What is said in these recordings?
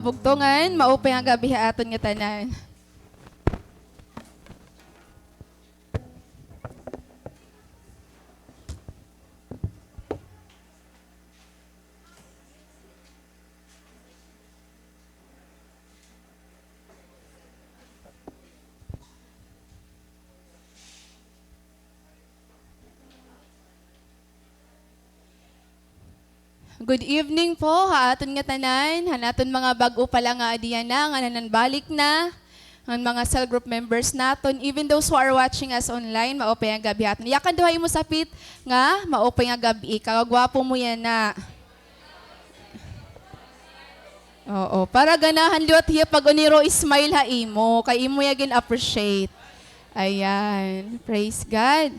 Bugtungan, maupay ang gabi aton nga tanan. Good evening po, haaton nga tanan, hanaton mga bago pala nga adiyan na, nga nananbalik na, ang mga cell group members naton, even those who are watching us online, maupay ang gabi aton. Yakan duhay mo sapit nga, maupay ang gabi, kagwapo mo yan na. Oo, para ganahan liwat hiya pag uniro smile ha imo, kay imo yagin appreciate. Ayan, praise God.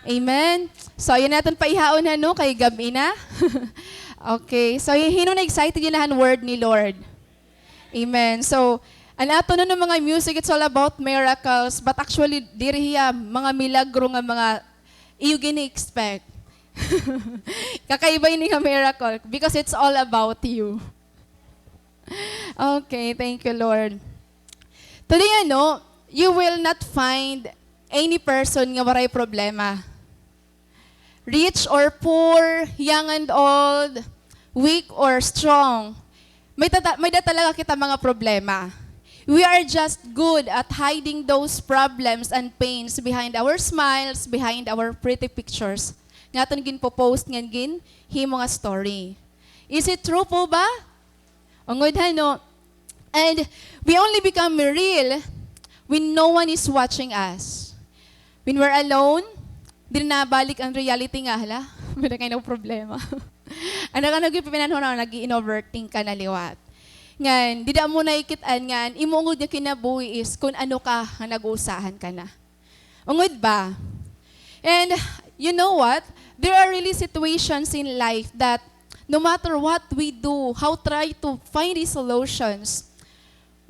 Amen. So, yun natin paihaon na no, kay gabi na. Okay, so hino na excited yun na word ni Lord. Amen. So, ang ato na ng mga music, it's all about miracles, but actually, diri hiya, mga milagro nga mga iyo gini-expect. Kakaiba yun nga miracle, because it's all about you. Okay, thank you, Lord. Today, you will not find any person nga waray problema. Rich or poor, young and old, weak or strong, may talaga kita mga problema. We are just good at hiding those problems and pains behind our smiles, behind our pretty pictures. Nga ito naging post nga naging himo nga story. Is it true po ba? Ungod no? And we only become real when no one is watching us. When we're alone, di na balik ang reality nga, hala, may na kayo problema. Ano ka nag-ipinanho na, nag-i-overthink ka na liwat. Ngan, di da mo na ikitaan nga, imuungod niya kinabuhi is kung ano ka, nag-uusahan ka na. Ungod ba? And you know what? There are really situations in life that no matter what we do, how try to find these solutions,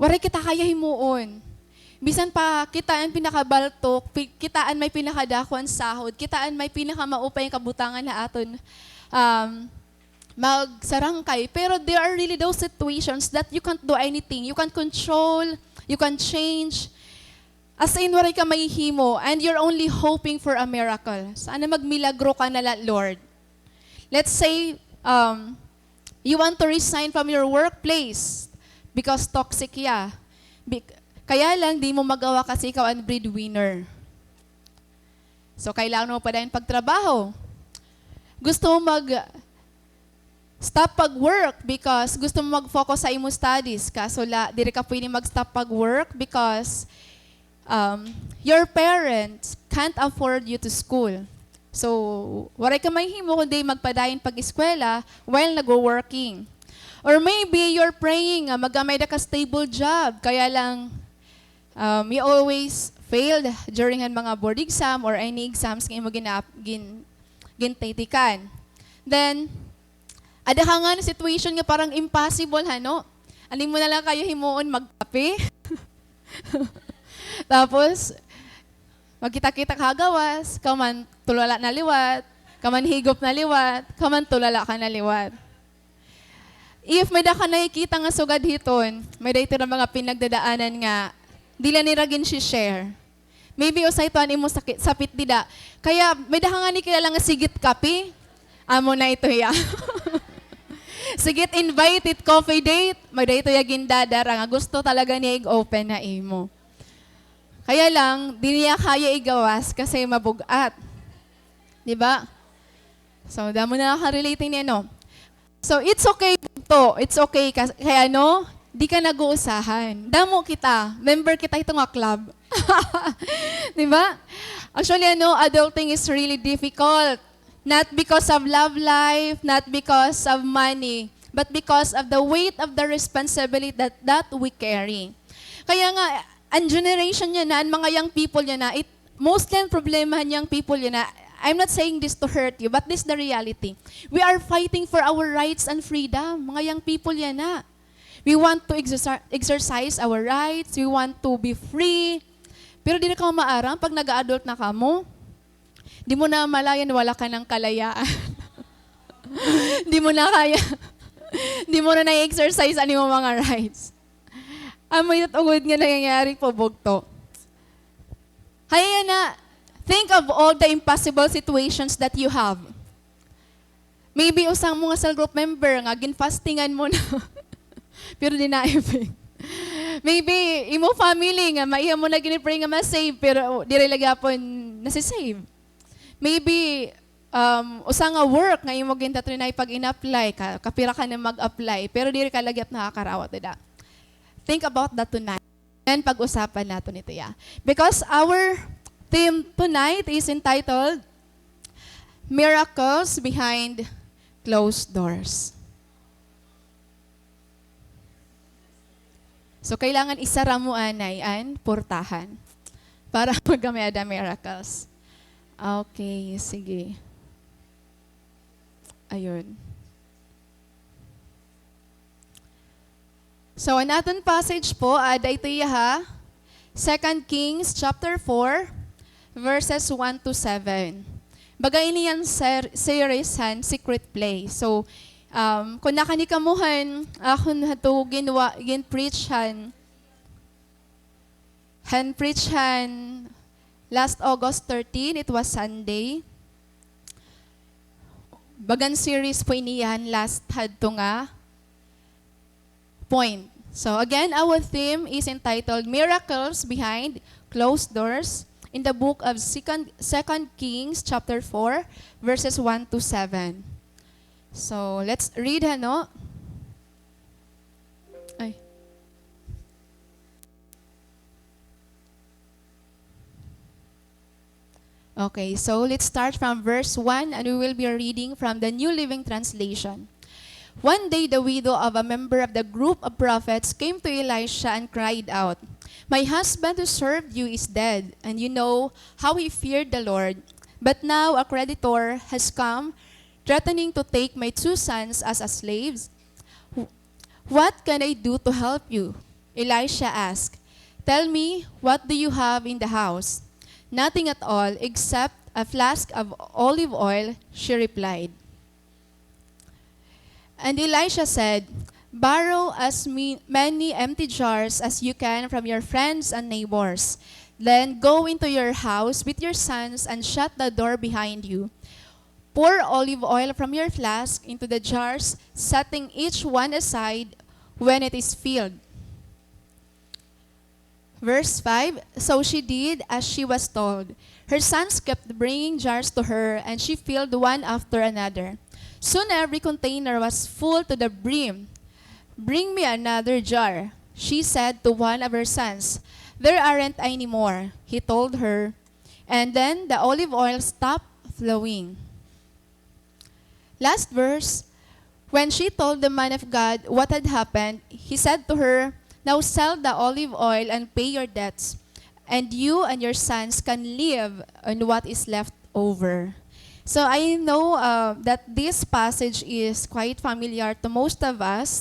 waray kita kaya himuon. Bisan pa, kitaan pinakabaltok, kitaan may pinakadakuan sahod, kitaan may pinakamaupay kabutangan na aton magsarangkay. Pero there are really those situations that you can't do anything. You can't control, you can't change. As in, waray ka mahihimo, and you're only hoping for a miracle. Sana magmilagro ka na, Lord. Let's say, you want to resign from your workplace because toxic ya. Kaya lang, di mo magawa kasi ikaw ang breadwinner. So, kailangan mo pa din pagtrabaho. Gusto mo stop pag-work because gusto mo mag-focus sa imo studies. Kaso, di ka pwede mag-stop pag-work because your parents can't afford you to school. So, waray ka may himo kundi magpadayon pag-eskwela while nag-working. Or maybe you're praying, magamay na ka stable job, kaya lang, you always failed during ang mga board exam or any exams nga mo gintitikan. Then, ada ka nga na situation nga parang impossible, no? Anin mo na lang kayo himuon magkape. Tapos, magkita-kita kagawas, kaman tulala na liwat, kaman higop na liwat, kaman tulala ka na liwat. If may da ka nakikita nga sugad hiton, may da ito na mga pinagdadaanan nga, dila ni ragin si share. Maybe usay tuan imo sakit sapit dida. Kaya may daha nga ni kilala nga sigit kape. Amo na ito ya. Sigit invited coffee date. May da ito ya gindadara nga gusto talaga niya i-open na imo. Kaya lang di niya kaya igawas kasi mabugat. Di ba? So damo na ka-relate niya no. So it's okay to. It's okay kaya di ka nag-uusahan. Damo kita. Member kita itong club. Di ba? Actually, adulting is really difficult. Not because of love life, not because of money, but because of the weight of the responsibility that we carry. Kaya nga, ang generation niya na, ang mga young people niya na, mostly ang problema ng young people niya na, I'm not saying this to hurt you, but this is the reality. We are fighting for our rights and freedom. Mga young people yan na. We want to exercise our rights. We want to be free. Pero di na ka maarang pag nag-adult na ka mo. Di mo na malayan, wala ka ng kalayaan. Di mo na kaya. Di mo na na-exercise ano yung mga rights. Amoy at ugod nga nangyayari po, bugto. Kaya na, think of all the impossible situations that you have. Maybe usang mo nga cell group member nga, ginfastingan mo na. Pero di na-effect. Maybe, imo family nga, maiha mo na ginipray nga ma-save, pero di rin lagapon nasi-save. Maybe, usang nga work nga imo gintatrinay pag in-apply ka, kapira ka na mag-apply, pero di rin kalagap nakakarawat na. Think about that tonight. And pag-usapan nato nito ya. Because our theme tonight is entitled, Miracles Behind Closed Doors. So, kailangan isara mo anay an portahan para magameda miracles. Okay, sige. Ayun. So, ang aton passage po, ito ha, 2 Kings chapter 4, verses 1 to 7. Bagay niyan series han, secret play. So, kung nakanikamuhan, ako na ito gin-preach han last August 13, it was Sunday. Bagan series po iniyan last hadto nga point. So again, our theme is entitled Miracles Behind Closed Doors in the book of 2 Kings chapter 4, verses 1 to 7. So, let's read, ano? Ay. Okay, so let's start from verse 1 and we will be reading from the New Living Translation. One day, the widow of a member of the group of prophets came to Elisha and cried out, "My husband who served you is dead, and you know how he feared the Lord. But now a creditor has come, threatening to take my 2 sons as slaves. What can I do to help you?" Elisha asked. "Tell me, what do you have in the house?" "Nothing at all except a flask of olive oil," she replied. And Elisha said, "Borrow as many empty jars as you can from your friends and neighbors. Then go into your house with your sons and shut the door behind you. Pour olive oil from your flask into the jars, setting each one aside when it is filled." Verse 5, so she did as she was told. Her sons kept bringing jars to her, and she filled one after another. Soon every container was full to the brim. "Bring me another jar," she said to one of her sons. "There aren't any more," he told her. And then the olive oil stopped flowing. Last verse, when she told the man of God what had happened, he said to her, "Now sell the olive oil and pay your debts, and you and your sons can live on what is left over." So I know that this passage is quite familiar to most of us,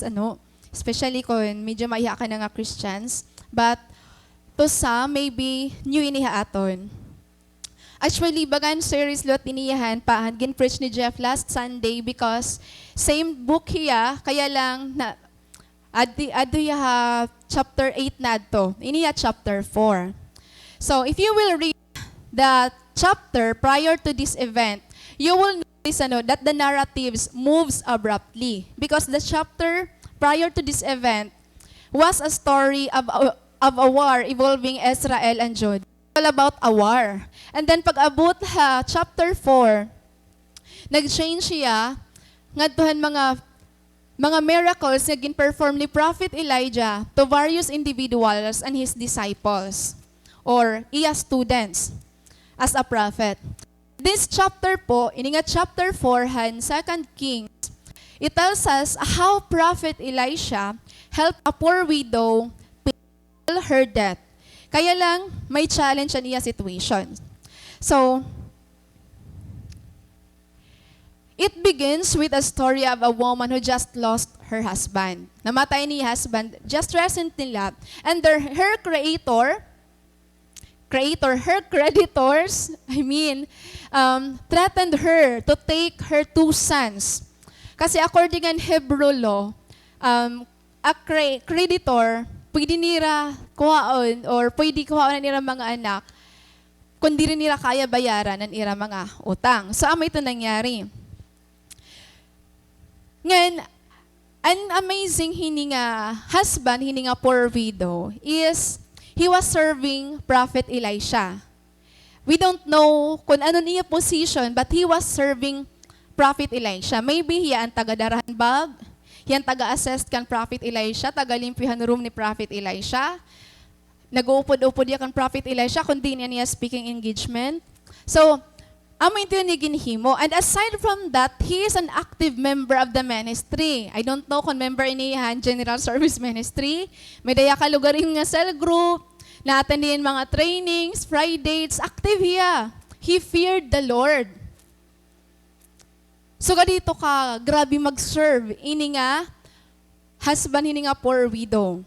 especially kung medyo maiya ka na nga Christians, but to some, maybe new iniha aton. Actually, bagan series lot iniyahan pa, gin-preach ni Jeff last Sunday because same book hiya, kaya lang na adu ya chapter 8 nadto. Iniya chapter 4. So, if you will read the chapter prior to this event, you will notice that the narratives moves abruptly because the chapter prior to this event was a story of a war involving Israel and Judah. All about a war. And then pag abot chapter 4, nag-change siya ngadtuhan mga miracles na gin-perform ni Prophet Elijah to various individuals and his disciples or iya students as a prophet. This chapter po, ini nga chapter 4 han 2 Kings, it tells us how Prophet Elisha helped a poor widow pay her debt. Kaya lang, may challenge ang iya situation. So, it begins with a story of a woman who just lost her husband. Namatay ni husband just recently lang. And her creditors, threatened her to take her 2 sons. Kasi according in Hebrew law, a creditor, pwede nila kuhaon or pwede kuhaon nila mga anak kung di rin nila kaya bayaran ng ira mga utang. So, ito nangyari. Ngayon, an amazing hininga husband, hininga poor widow, is he was serving Prophet Elisha. We don't know kung ano niya position, but he was serving Prophet Elisha. Maybe hiya ang taga-darahan bag, hiya ang taga-assist kan Prophet Elisha, taga-limpihan room ni Prophet Elisha. Nag-uupod-upod ya kan Prophet Elisha, kundi niya speaking engagement. So, amo ito ni ginhimo. And aside from that, he is an active member of the ministry. I don't know kung member inihan General Service Ministry. May daya ka lugar yung nga cell group, na-attendihan mga trainings, Fridays, active hiya. He feared the Lord. So, dito ka, grabe mag-serve. Ini nga, husband, ini nga poor widow.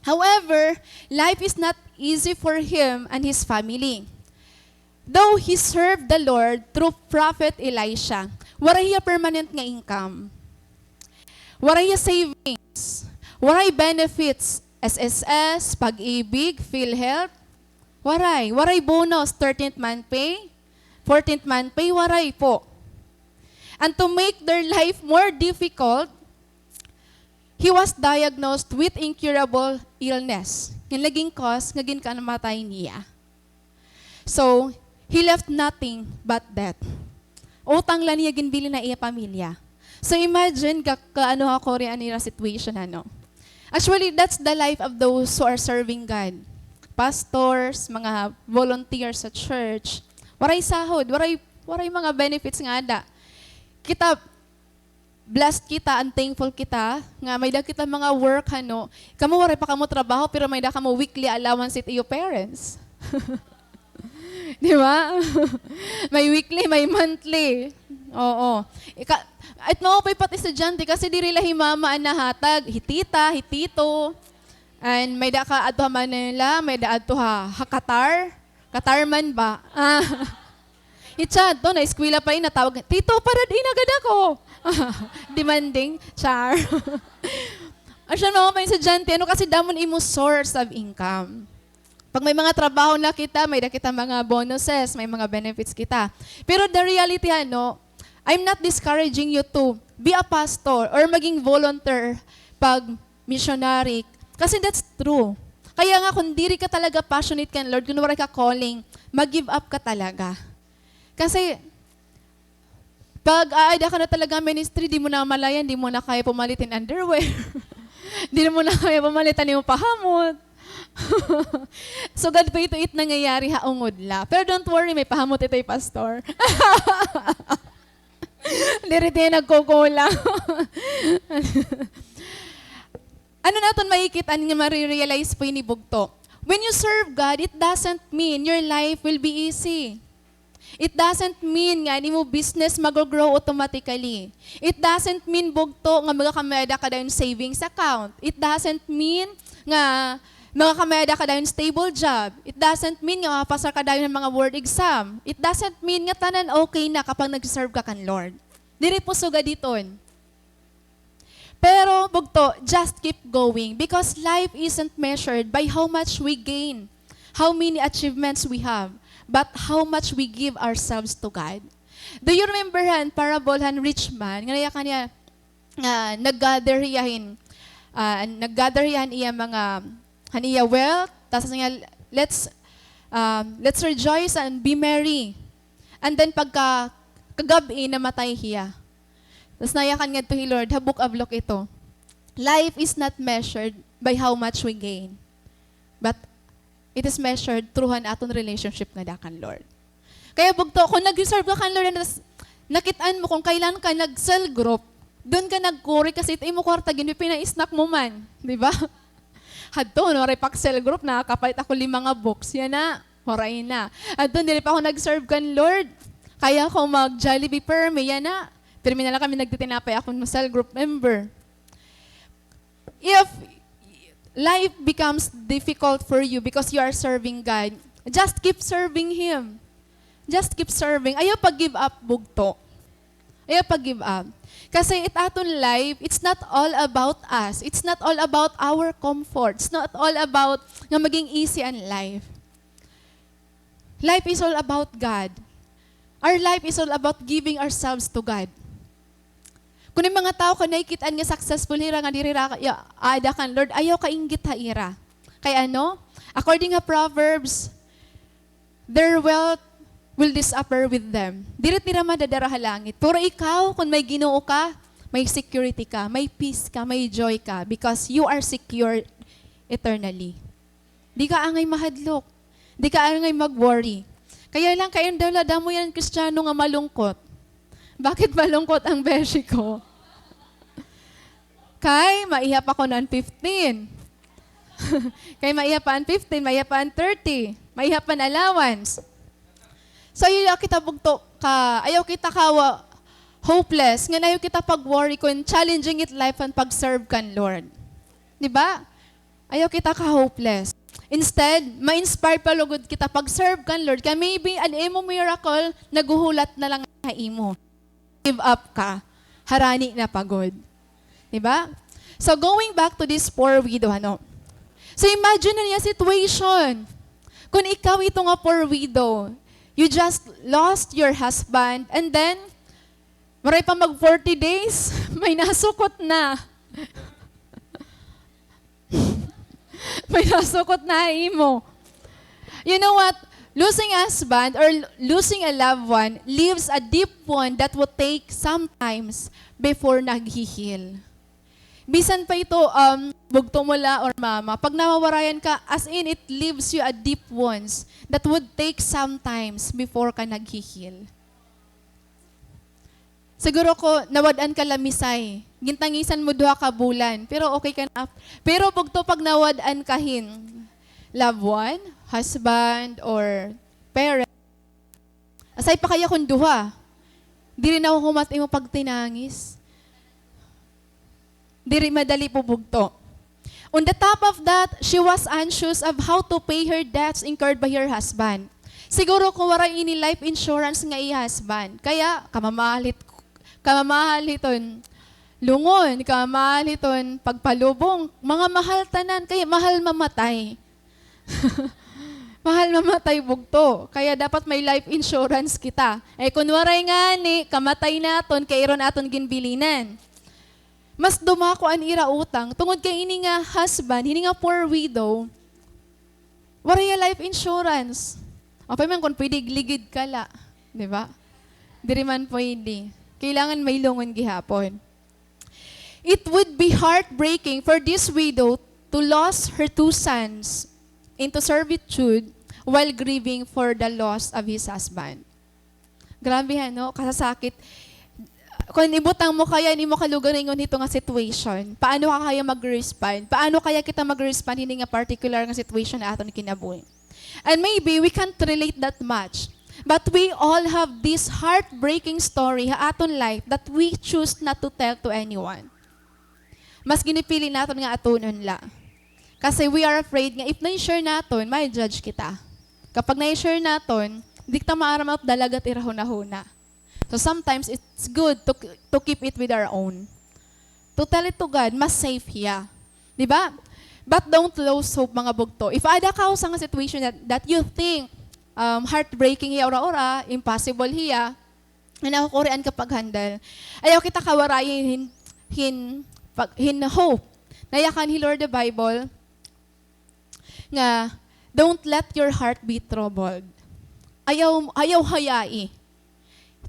However, life is not easy for him and his family. Though he served the Lord through Prophet Elisha, wala hiya permanent nga income. Wala hiya savings. Wala hiya benefits. SSS, Pag-ibig, PhilHealth. Waray bonus, 13th month pay, 14th month pay, waray po. And to make their life more difficult, he was diagnosed with incurable illness. Yung naging cause, naging kanamatay niya. So, he left nothing but death. Utang lang niya ginbili na iya pamilya. So, imagine kaano ako rin anira situation ano. Actually, that's the life of those who are serving God. Pastors, mga volunteers sa church. Waray sahod, waray mga benefits nga ada. Kita, blessed kita and thankful kita nga may da kita mga work ano. Kamo wala pa kamo trabaho pero may da kamo weekly allowance it iyo parents. Di ba? May weekly, may monthly. Oo. At maupay pati estudyante kasi diri lahi mama ang nahatag, hitita, hitito. And may da ka adto man nila, may da adto hakatar. Katarman ba? Itcha, to na eskwela pa rin natawag. Tito, para di nagad ako. Demanding, char. Asyan mga pa estudyante, ano kasi damon imo source of income. Pag may mga trabaho na kita, may da kita mga bonuses, may mga benefits kita. Pero the reality, I'm not discouraging you to be a pastor or maging volunteer pag missionary. Kasi that's true. Kaya nga kung diri ka talaga passionate kan Lord, kung wala ka calling, mag-give up ka talaga. Kasi pag aada ka na talaga ministry, di mo na malayan, di mo na kaya pumalitin underwear. Di mo na kaya pumalitan yung pahamot. So, ganito ito nangyayari haungod la. Pero don't worry, may pahamot ito yung pastor. Lirit niya nagkukulang. Ano natin makikita niya marirealize po yung bugto? When you serve God, it doesn't mean your life will be easy. It doesn't mean nga ni mo business mag-grow automatically. It doesn't mean bugto nga magakameda ka daw savings account. It doesn't mean nga makakameda ka daw stable job. It doesn't mean nga mapasar ka daw ng mga word exam. It doesn't mean nga tanan okay na kapag nag-serve ka kan Lord. Diri po suga diton. Pero bugto, just keep going because life isn't measured by how much we gain, how many achievements we have, but how much we give ourselves to God. Do you remember parable rich man? Nga kanya nag-gather yahin iya mga haniya wealth, tapos nga, let's rejoice and be merry. And then kagabi, namatay hiya. Tapos nayakan nga to Lord, habuk ablok ito. Life is not measured by how much we gain, but it is measured through an aton relationship nga dakan Lord. Kaya bugto, kung nag-serve ka kan Lord, nakitaan mo kung kailan ka nag-cell group, doon ka nag-kuri kasi ito mo kwarta, pina-snack mo man. Di ba? Hadto, no, Repaxel group, nakakapalit ako 5 books. Yan na, horay na. At doon, dili pa ako nag-serve kan Lord. Kaya ako mag-Jollibee Perme, yan na. Pero na lang kami nagtitinapay ako ng cell group member. If life becomes difficult for you because you are serving God, just keep serving Him. Just keep serving. Ayaw pag-give up bugto. Ayaw pag-give up. Kasi it aton life, it's not all about us. It's not all about our comfort. It's not all about nga maging easy ang life. Life is all about God. Our life is all about giving ourselves to God. Kung yung mga tao ka nakikitaan nga successful hira nga dirira ada kan Lord, ayaw ka inggit ha ira. Kaya ano? According to Proverbs, their wealth will disappear with them. Dirit nila madadara halangit. Pero ikaw, kung may Ginoo ka, may security ka, may peace ka, may joy ka, because you are secure eternally. Di ka angay mahadlok. Di ka angay mag-worry. Kaya lang, kayong dalada mo yan, Kristiyano, nga malungkot. Bakit malungkot ang beshi ko? Kay, maihap ako ng 15. Kay maihap pa ang 15, maihap pa ang 30. Maihap pa ang allowance. So, ayaw kita bugto ka, ayaw kita ka hopeless, nga ayaw kita pag-worry kung challenging it life and pag-serve kan Lord. Di ba? Ayaw kita ka hopeless. Instead, ma-inspire pa lugod kita pag-serve kan Lord. Kaya maybe an imo miracle, naguhulat na lang na imo. Give up ka, harani na pagod. Diba? So going back to this poor widow, ano? So imagine na niya situation. Kung ikaw ito nga poor widow, you just lost your husband and then, maray pa mag 40 days, may nasukot na. May nasukot na imo. You know what? Losing a husband or losing a loved one leaves a deep wound that will take sometimes before nag-heal. Bisan pa ito, bugto mo la or mama, pag nawawarayan ka, as in it leaves you a deep wounds that would take sometimes before ka nag-heal. Siguro ko, nawadan ka lamisay. Gintangisan mo duha ka bulan. Pero okay ka na. Pero bugto pag nawadan kahin, loved one, husband, or parent, asay pa kaya kung duha. Di rin ako humati mo pag tinangis. Di rin madali po bugto. On the top of that, she was anxious of how to pay her debts incurred by her husband. Siguro kung wala ini life insurance nga i-husband, kaya kamamahaliton, lungon, kamamahaliton, pagpalubong, mga mahal tanan, kaya mahal mamatay. Mahal mamatay bugto. Kaya dapat may life insurance kita. Eh kunwaray nga ni, kamatay naton, kay iron aton ginbilinan. Mas dumako an ira utang, tungod kay ini nga husband, ini nga poor widow, waray life insurance. Okay man kung pwede ligid ka la. Di ba? Diri man pwede. Kailangan may lungon gihapon. It would be heartbreaking for this widow to lose her 2 sons into servitude while grieving for the loss of his husband. Grabe no? Kasasakit. Kung ibutang mo kaya, hindi mo kalugaringon ito nga situation, paano ka kaya mag-respond? Paano kaya kita mag-respond hindi nga particular nga situation na aton kinabuhi? And maybe we can't relate that much. But we all have this heartbreaking story ha aton life that we choose not to tell to anyone. Mas ginipili naton nga atonon la. Kasi we are afraid nga if na-share naton, may judge kita. Kapag na-share naton, di kita maaramat dalagat irahuna-huna. So sometimes it's good to keep it with our own. To tell it to God, mas safe hiya. Di ba? But don't lose hope mga bugto. If ada ka sa nga situation that you think heartbreaking hiya ora-ora, impossible hiya, na nakukurian ka paghandal, ayaw kita kawarayin hin hope. Nayakan hi Lord the Bible, nga, don't let your heart be troubled. Ayaw hayai.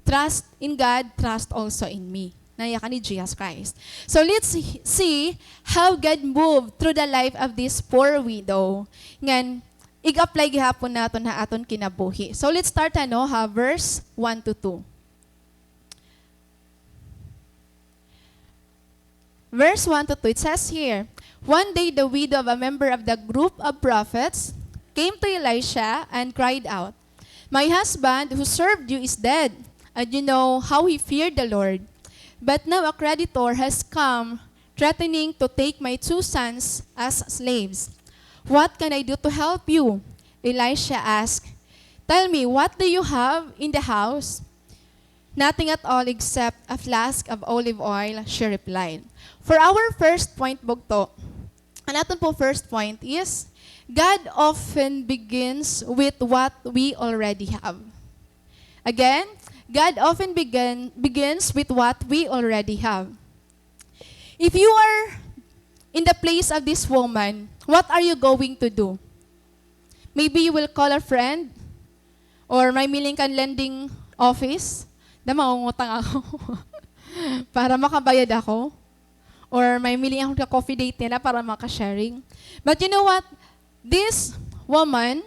Trust in God, trust also in me. Nayakan ni Jesus Christ. So let's see how God moved through the life of this poor widow. Ngan, i-apply gihapon naton na aton kinabuhi. So let's start verse 1 to 2. Verse 1 to 2, it says here, one day the widow of a member of the group of prophets came to Elisha and cried out, "My husband who served you is dead, and you know how he feared the Lord. But now a creditor has come, threatening to take my 2 sons as slaves. What can I do to help you?" Elisha asked, "Tell me, what do you have in the house?" Nothing at all except a flask of olive oil, she replied. For our first point, bugto, ang aton po first point is, God often begins with what we already have. Again, God often begins with what we already have. If you are in the place of this woman, what are you going to do? Maybe you will call a friend, or may miling kan lending office, na mangungutang ako para makabayad ako. Or may miling ako na coffee date nila para makasharing. But you know what? This woman,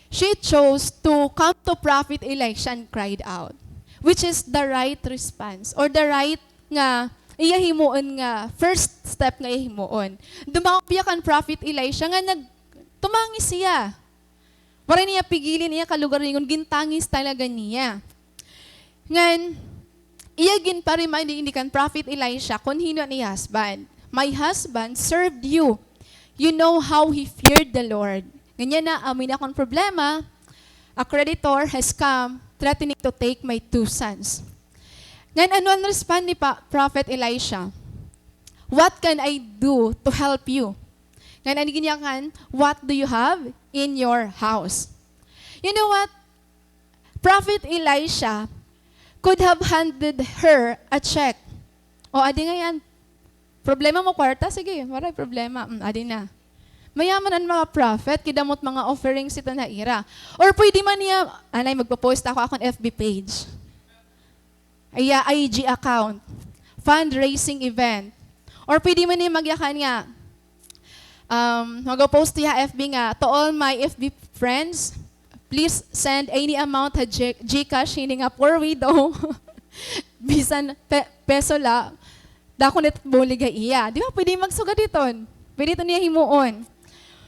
she chose to come to Prophet Elisha and cried out, which is the right response, or the right nga, iyahimuon nga, first step nga iyahimuon. Dumakopya kan Prophet Elisha nga tumangis siya. Wala niya pigilin niya kalugar ningon, gintangis talaga niya. Ngan, iyagin pa rin hindi kan Prophet Elisha kung hino ni husband. My husband served you. You know how he feared the Lord. Ganyan na, amin akong problema. A creditor has come threatening to take my 2 sons. Ngayon, ano ang respond ni Prophet Elisha? What can I do to help you? Ngayon, ano ginyakan? What do you have in your house? You know what? Prophet Elisha could have handed her a check. O, adi nga yan. Problema mo, kwarta? Sige, maray problema. Adi na. Mayaman ang mga prophet, kidamot mga offerings ito na ira. Or pwede man niya, anay, magpo-post ako akong FB page. IG account. Fundraising event. Or pwede man niya magyakan nga, mag-post niya FB nga, to all my FB friends, please send any amount ha Gcash, hindi nga poor widow. Bisan peso la, dako net bulig iya. Di ba, pwede magsuga diton. Pwede ito niya himuon.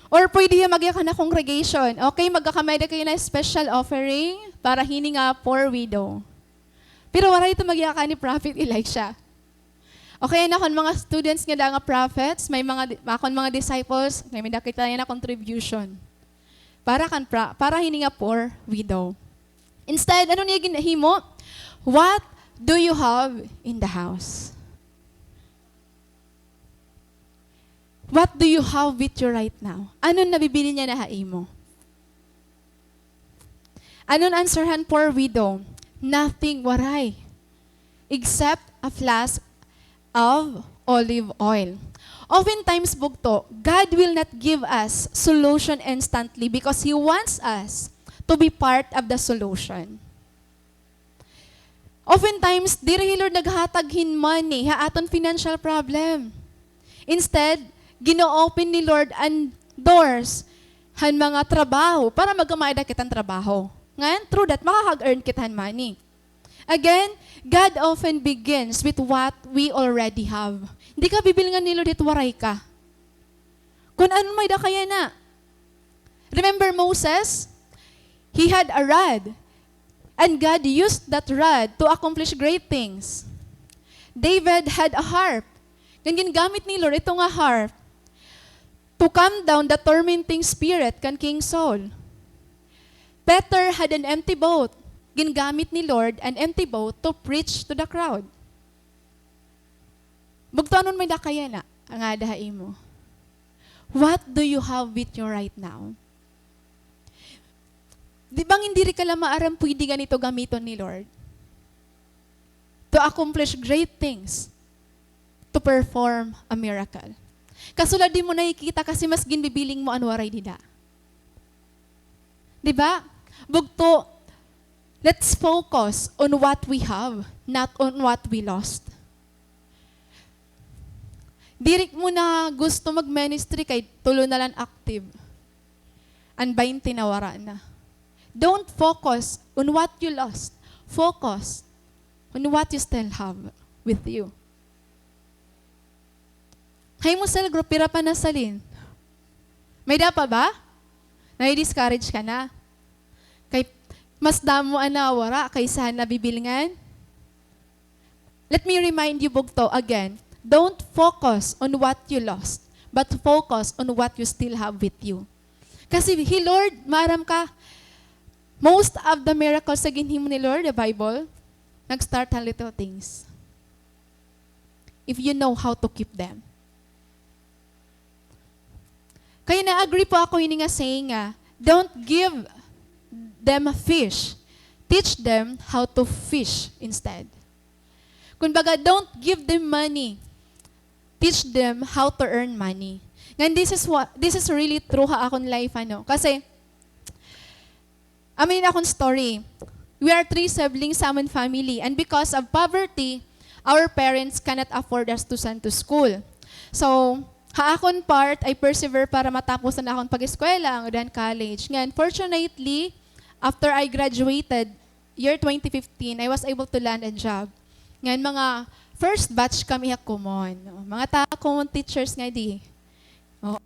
Or pwede niya magyakan na congregation. Okay, magkakamay na kayo na special offering para hindi nga poor widow. Pero wala ito magyakan ni Prophet Elisha. Okay, na kon mga students nga nga prophets, may mga disciples, may nakita niya na contribution. Para hindi nga poor widow. Instead, ano niya ginahimo? What do you have in the house? What do you have with you right now? Anong nabibili niya na haimo? Anong answerhan poor widow? Nothing, waray. Except a flask of olive oil. Oftentimes, bugto, God will not give us solution instantly because He wants us to be part of the solution. Oftentimes, diri Lord naghataghin money, aton financial problem. Instead, gino-open ni Lord ang doors, han mga trabaho, para magamaida kitang trabaho. Ngayon, through that, makakag-earn kitan money. Again, God often begins with what we already have. Hindi ka bibilingan ni Lord, waray ka. Kung ano may da kaya na. Remember Moses? He had a rod. And God used that rod to accomplish great things. David had a harp. Ganyan gamit ni Lord, ito nga harp, to calm down the tormenting spirit kan King Saul. Peter had an empty boat. Gingamit ni Lord an empty boat to preach to the crowd. Bugtanon may dakaya na, ang adahay mo. What do you have with you right now? Di bang hindi ka lang maaram pwede ganito gamiton ni Lord? To accomplish great things. To perform a miracle. Kasulad di mo nakikita kasi mas ginbibiling mo anwaray dida. Di ba? Bugto, let's focus on what we have, not on what we lost. Dirik mo na gusto mag-ministry kay tulo na lang active. Ang 20 na wara na. Don't focus on what you lost. Focus on what you still have with you. Hay mo cell group, pira pa na salin. May da pa ba? Nai-discourage ka na? Kay mas damo anawara kaysa nabibilingan? Let me remind you, bugto, again. Don't focus on what you lost, but focus on what you still have with you. Kasi, Lord, maaram ka, most of the miracles sa ginhimo ni Lord, the Bible, nag-start ang little things. If you know how to keep them. Kaya na-agree po ako yun nga saying nga, don't give them a fish. Teach them how to fish instead. Kumbaga, don't give them money. Teach them how to earn money. And this is really true ha akong life, ano. Kasi, akong story. We are 3 siblings sa among family. And because of poverty, our parents cannot afford us to send to school. So, akong part, I persevere para matapos na akong pag-eskwela, then college. Ngayon, fortunately, after I graduated, year 2015, I was able to land a job. Ngayon, mga first batch kami common. Mga common teachers nga di. Oh.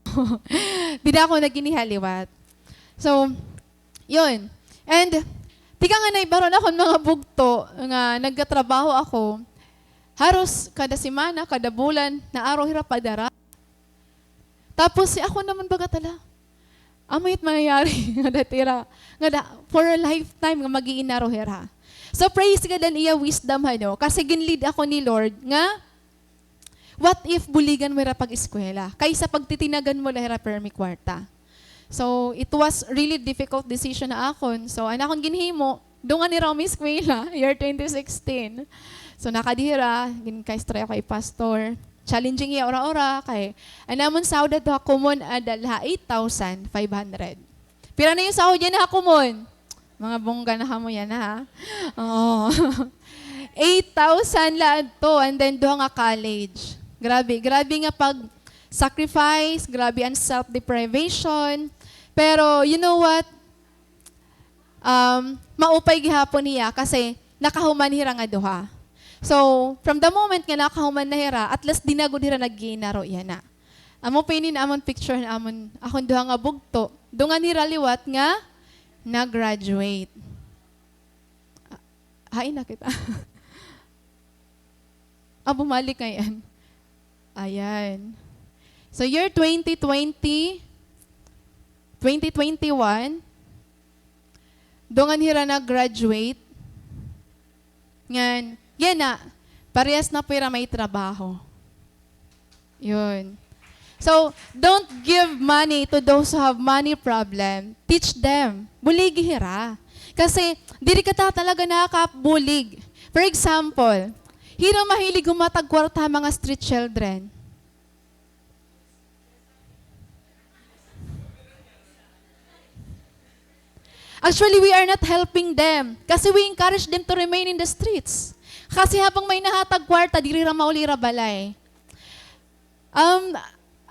Di na ako naginihaliwat. So, yun. And, tika nga na ibaron ako mga bugto nga nagkatrabaho ako. Haros kada semana, kada bulan, na araw hirap padara. Tapos, ako naman bagatala. Amay't mangyayari nga datira. For a lifetime nga mag-iinaro hira. So, praise God and iya wisdom, ano. Kasi ginlead ako ni Lord nga, what if buligan mo hira pag-eskwela? Kaysa pagtitinagan mo lahira permi kwarta. So, it was really difficult decision na akon. So, anakon ginhimo, doon nga ni Rami Eskwela, year 2016. So, nakadira, ginkay-stray ako kay pastor. Challenging iya ora-ora kay anamon sahod ato kumon adalha 8,500. Pira na yung sahod yan na kumon. Mga bongga na mo yan ha. Oh. 8,000 la to and then doha nga college. Grabe nga pag sacrifice, grabe ang self-deprivation. Pero you know what? Maupay gihapon niya kasi nakahuman hira nga duha. So, from the moment nga nakahuman na hira, at least dinagod hira nag-ginaro yan na. Amo pinin amon picture na amon, akong duha nga bugto. Dungan hira liwat nga, na-graduate. Hain na kita. Bumalik nga yan. Ayan. So, year 2020, 2021, dungan hira na-graduate. Ngan, yan na, parehas na pera may trabaho. Yun. So, don't give money to those who have money problem. Teach them. Buligi hira. Kasi, diri ka talaga nakakabulig. For example, hira mahilig gumatagkwarta mga street children. Actually, we are not helping them. Kasi we encourage them to remain in the streets. Kasi habang may nahatag kwarta, diri ra maulira balay.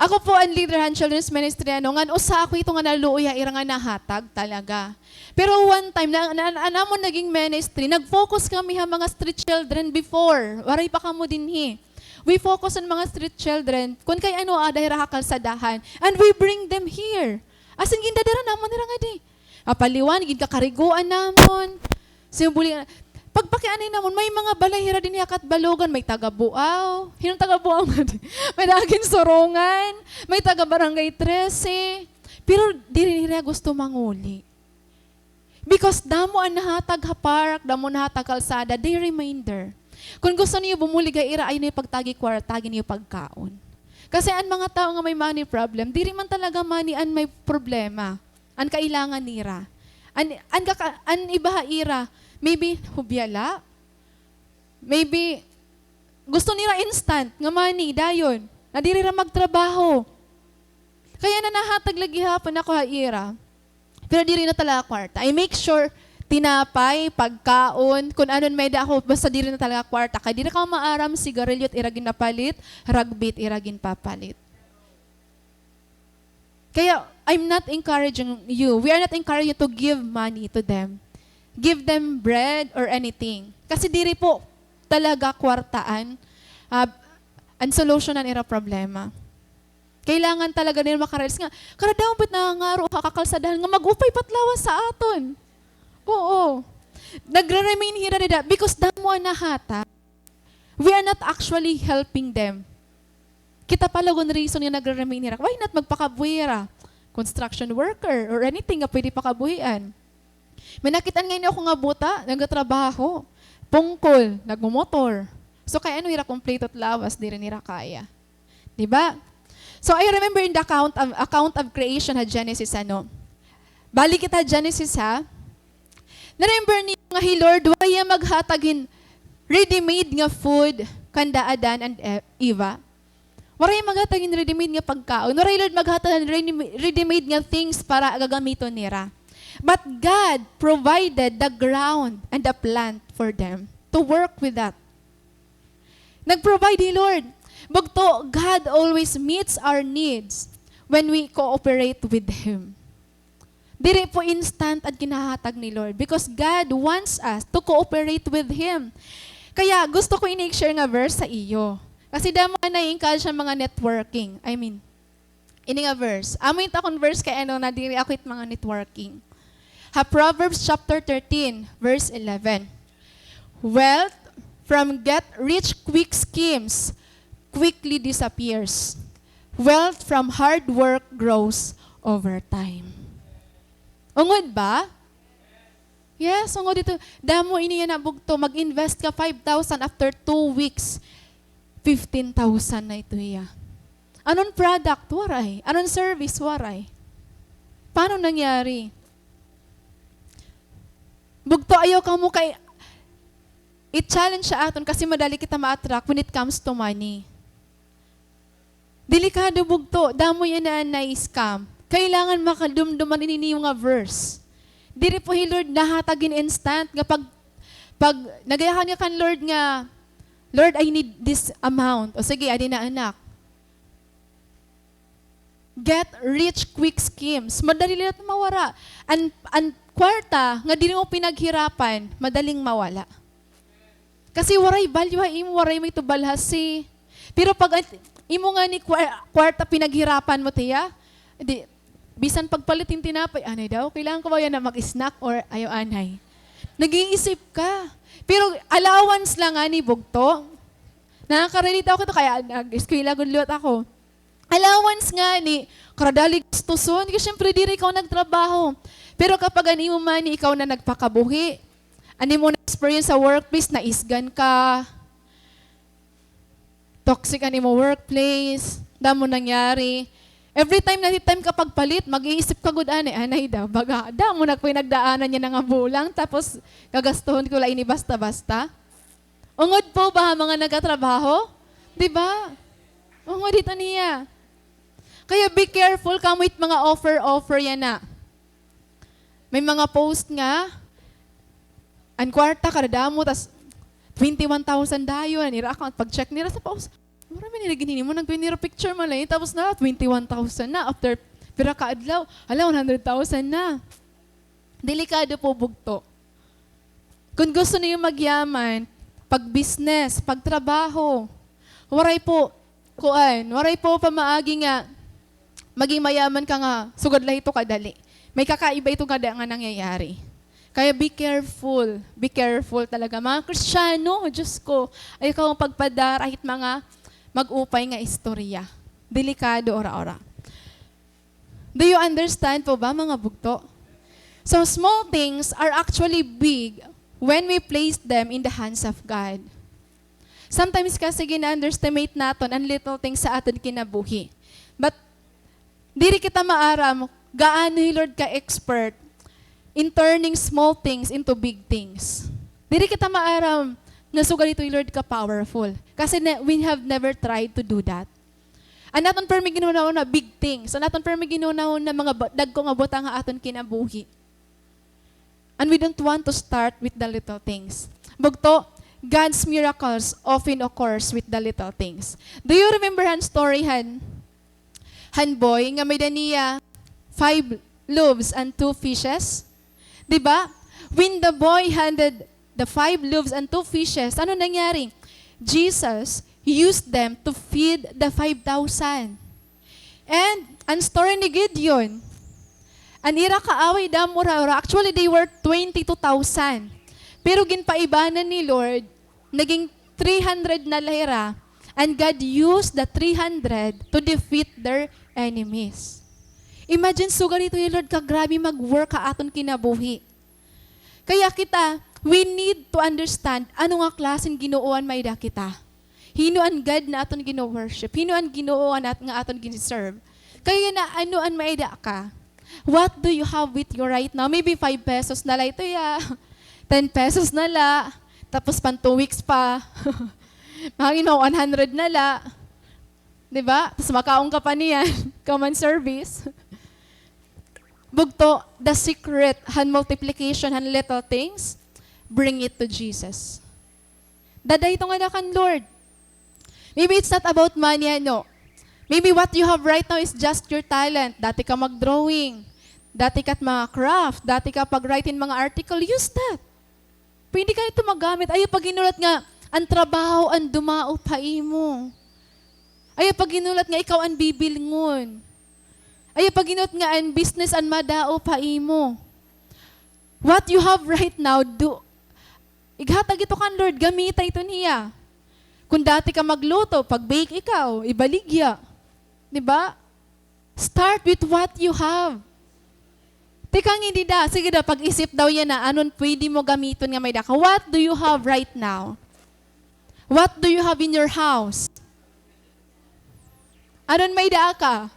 Ako po ang leader ng Children's Ministry, ngan usa ako ito nga naluuya, ira nga nahatag talaga. Pero one time, anamon naging ministry, nag-focus kami ha mga street children before. Waray pa kamo dinhi. We focus on mga street children, kung kay ano, dahil kalsadahan, and we bring them here. As in, gindadara namon nira nga di. Paliwan, gindkakariguan namon. Sinubuling, pagpakianay namon, may mga balay hira din yakat balogan, may taga-buaw. Hinong taga-buaw nga din? May naging sorongan, may taga-barangay 13. Pero di rin hira gusto manguli. Because damo ang nahatag ha park, damo nahatag kalsada, they reminder. Kung gusto niyo bumuli ga ira, ay niyo pagtagi kwartagi niyo pagkaon. Kasi ang mga tao nga may money problem, di rin man talaga money ang may problema. Ang kailangan nira. An iba ira, maybe hubyala. Maybe gusto nila instant nga money dayon. Na diri ra magtrabaho. Kaya na nahatag lagi hapon ako ha ira. Pero diri na talaga kwarta. I make sure tinapay, pagkaon, kung anon may da ako, basta diri na talaga kwarta. Kaya diri ka maaram, sigarilyo't iragin napalit, ragbit iragin papalit. Kaya, I'm not encouraging you. We are not encouraging you to give money to them. Give them bread or anything. Kasi diri po talaga kwartaan ang solusyonan ira problema. Kailangan talaga nila makarealize nga, karadaw ba't nangangaro kakakalsadahan nga mag-upay patlawas sa aton? Oo. Nagre-remain hira nila because damo ang nahata. We are not actually helping them. Kita pala kung reason yung nagre-remain hira. Why not magpakabuhira? Construction worker or anything nga pwede pakabuhian. May nakitaan ngayon ako nga buta, nagtatrabaho. pungkol, nagmumotor. So kaya ano ira complete at lawas, di rin ira kaya. Diba? So I remember in the account of creation ha Genesis ano. Balik kita Genesis ha. Na-remember niyo nga hi Lord, waya maghatagin ready-made nga food kanda Adan and Eva. Waray maghatagin ready-made nga pagkaon. Waray Lord maghatagin ready-made nga things para gagamiton nila. But God provided the ground and the plant for them to work with that. Nag-provide Lord. Bugto, God always meets our needs when we cooperate with Him. Diri po instant at kinahatag ni Lord because God wants us to cooperate with Him. Kaya gusto ko i-share nga verse sa iyo. Kasi damo na i-encourage sa mga networking. Ini nga verse. Amo yung takong verse kaya ano na diri ako it mga networking. Proverbs chapter 13, verse 11. Wealth from get rich quick schemes quickly disappears. Wealth from hard work grows over time. Ungod ba? Yes, ungod dito. Damo ini na bugto. Mag-invest ka 5,000 after 2 weeks. 15,000 na ito iya. Anong product? Waray. Anong service? Waray. Paano nangyari? Bugto ayaw ka mo kay i-challenge sa aton kasi madali kita ma-attract when it comes to money. Delikado bugto, damo yan na scam. Kailangan makadumduman ini nga verse. Diri po Lord nahatagin instant nga pag nagayahan nga kan Lord nga Lord, I need this amount. O sige, adi na anak. Get rich quick schemes. Madali lang mawara. And kwarta, nga di mo pinaghirapan, madaling mawala. Kasi waray value, imo waray may tubalhasi. Pero pag imo nga ni kwarta pinaghirapan mo tiya, di, bisan pagpalitin tinapay, anay daw, kailangan ko ba yan na mag-snack or ayaw anay? Nag-iisip ka. Pero allowance lang nga ni bugto. Nakaka-relate ako ito, kaya nag-eskwela gudlot ako. Allowance nga ni karadali gustuson, kasi syempre diri ikaw nagtrabaho. Pero kapag ani mo man, ikaw na nagpakabuhi, ani mo na experience sa workplace, na isgan ka, toxic ani mo workplace, damo nangyari. Every time kapag palit, mag-iisip ka gud anay daw, baga, damo nagpinagdaanan niya na nga bulang, tapos gagastuhon ko lang ini basta-basta. Ungod po ba mga nagatrabaho? Diba? Ungod dito niya. Kaya be careful kamit mga offer yan na. May mga post nga, ang kwarta kada mo, tas 21,000 dayo, nira account, pag-check nila sa post, marami nila ginini mo, nag-pinira picture mo lang, tapos na 21,000 na, after pira kaadlaw, 100,000 na. Delikado po bugto. Kung gusto niyo magyaman, pag-business, pag-trabaho, waray po pamaagi nga, maging mayaman ka nga, sugad lang ito kadali. May kakaiba ito nga nangyayari. Kaya be careful talaga. Mga Kristiyano, Diyos ko, ay ikaw ang pagpadarahit mga mag-upay nga istorya. Delikado ora-ora. Do you understand po ba mga bugto? So small things are actually big when we place them in the hands of God. Sometimes kasi gina-underestimate natin ang little things sa atin kinabuhi. But diri kita maaram gaano ni Lord ka-expert in turning small things into big things. Diri kita maaram na sugal ito Lord ka-powerful. Kasi we have never tried to do that. Ang aton permi ginunahon na big things. Ang aton permi ginunahon na mga dagko nga butang nga aton kinabuhi. And we don't want to start with the little things. Bugto, God's miracles often occurs with the little things. Do you remember han story han boy nga may daniya 5 loaves and 2 fishes? Diba? When the boy handed the 5 loaves and 2 fishes, ano nangyari? Jesus used them to feed the 5,000. And ang story ni Gideon, ang ira kaaway damura, actually they were 22,000. Pero ginpaibanan ni Lord, naging 300 na lahira, and God used the 300 to defeat their enemies. Imagine, sugar ito yung Lord, kagrabe mag-work ka aton kinabuhi. Kaya kita, we need to understand ano nga klaseng Ginooan may da kita. Hinuan God na aton gino-worship. Hinuan Ginooan at nga aton gini-serve. Kaya na anoan may da ka. What do you have with you right now? Maybe 5 pesos na la ito ya. 10 pesos na la. Tapos pan 2 weeks pa. Mahangin mo 100 na la. Diba? Tapos makaong ka pa niyan. Common service. Bugto, the secret, han multiplication, han little things, bring it to Jesus. Daday ito nga na kan Lord. Maybe it's not about money, ano. Maybe what you have right now is just your talent. Dati ka mag-drawing. Dati ka mga craft. Dati ka pag-writing mga article. Use that. Pwede ka ito magamit. Ayaw pag inulat nga, ang trabaho, ang dumao pa imo. Ayaw pag inulat nga, ikaw ang bibilngon. Ayaw pag inulat nga, ang business ang madao pa imo. What you have right now, do. Ighatag ito kan Lord, gamita ito niya. Kung dati ka magluto, pag-bake ikaw, ibaligya. Diba? Start with what you have. Tekang hindi da. Sige da, pag-isip daw yan na anon pwede mo gamiton nga may da ka. What do you have right now? What do you have in your house? Anon may da ka?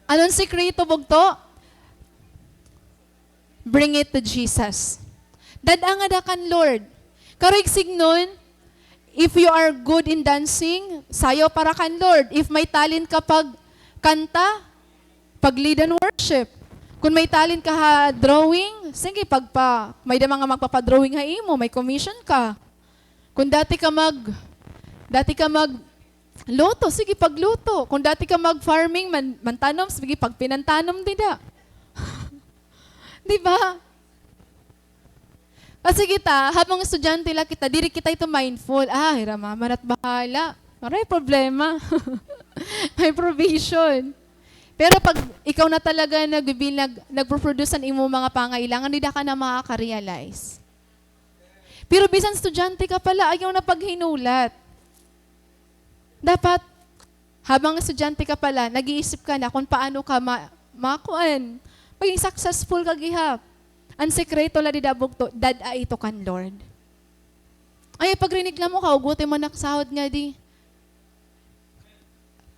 Anon sikreto bugto? Bring it to Jesus. Dadanga da kan Lord. Karig signon, if you are good in dancing, sayo para kan Lord. If may talent ka pag kanta, pag lead and worship. Kung may talent ka ha drawing, sige may da mga magpapadrawing ha imo, may commission ka. Kung dati ka mag luto, sige pagluto. Kung dati ka mag-farming, mantanom, sige pag pinantanom din da. Di ba? Kasi kita, habang estudyante lang kita, diri kita ito mindful. Hiramaman at bahala. Maray problema. May provision. Pero pag ikaw na talaga nagpo-produce ang imo mga pangailangan, hindi ka na makaka-realize. Pero bisan estudyante ka pala, ayaw na paghinulat. Dapat, habang estudyante ka pala, nag-iisip ka na kung paano ka makuan. Maging successful ka gihap. Ang sekreto la di dabog to, dada ito kan Lord. Ay, pagrinig lang mo ka, ugutin mo naksahod nga di.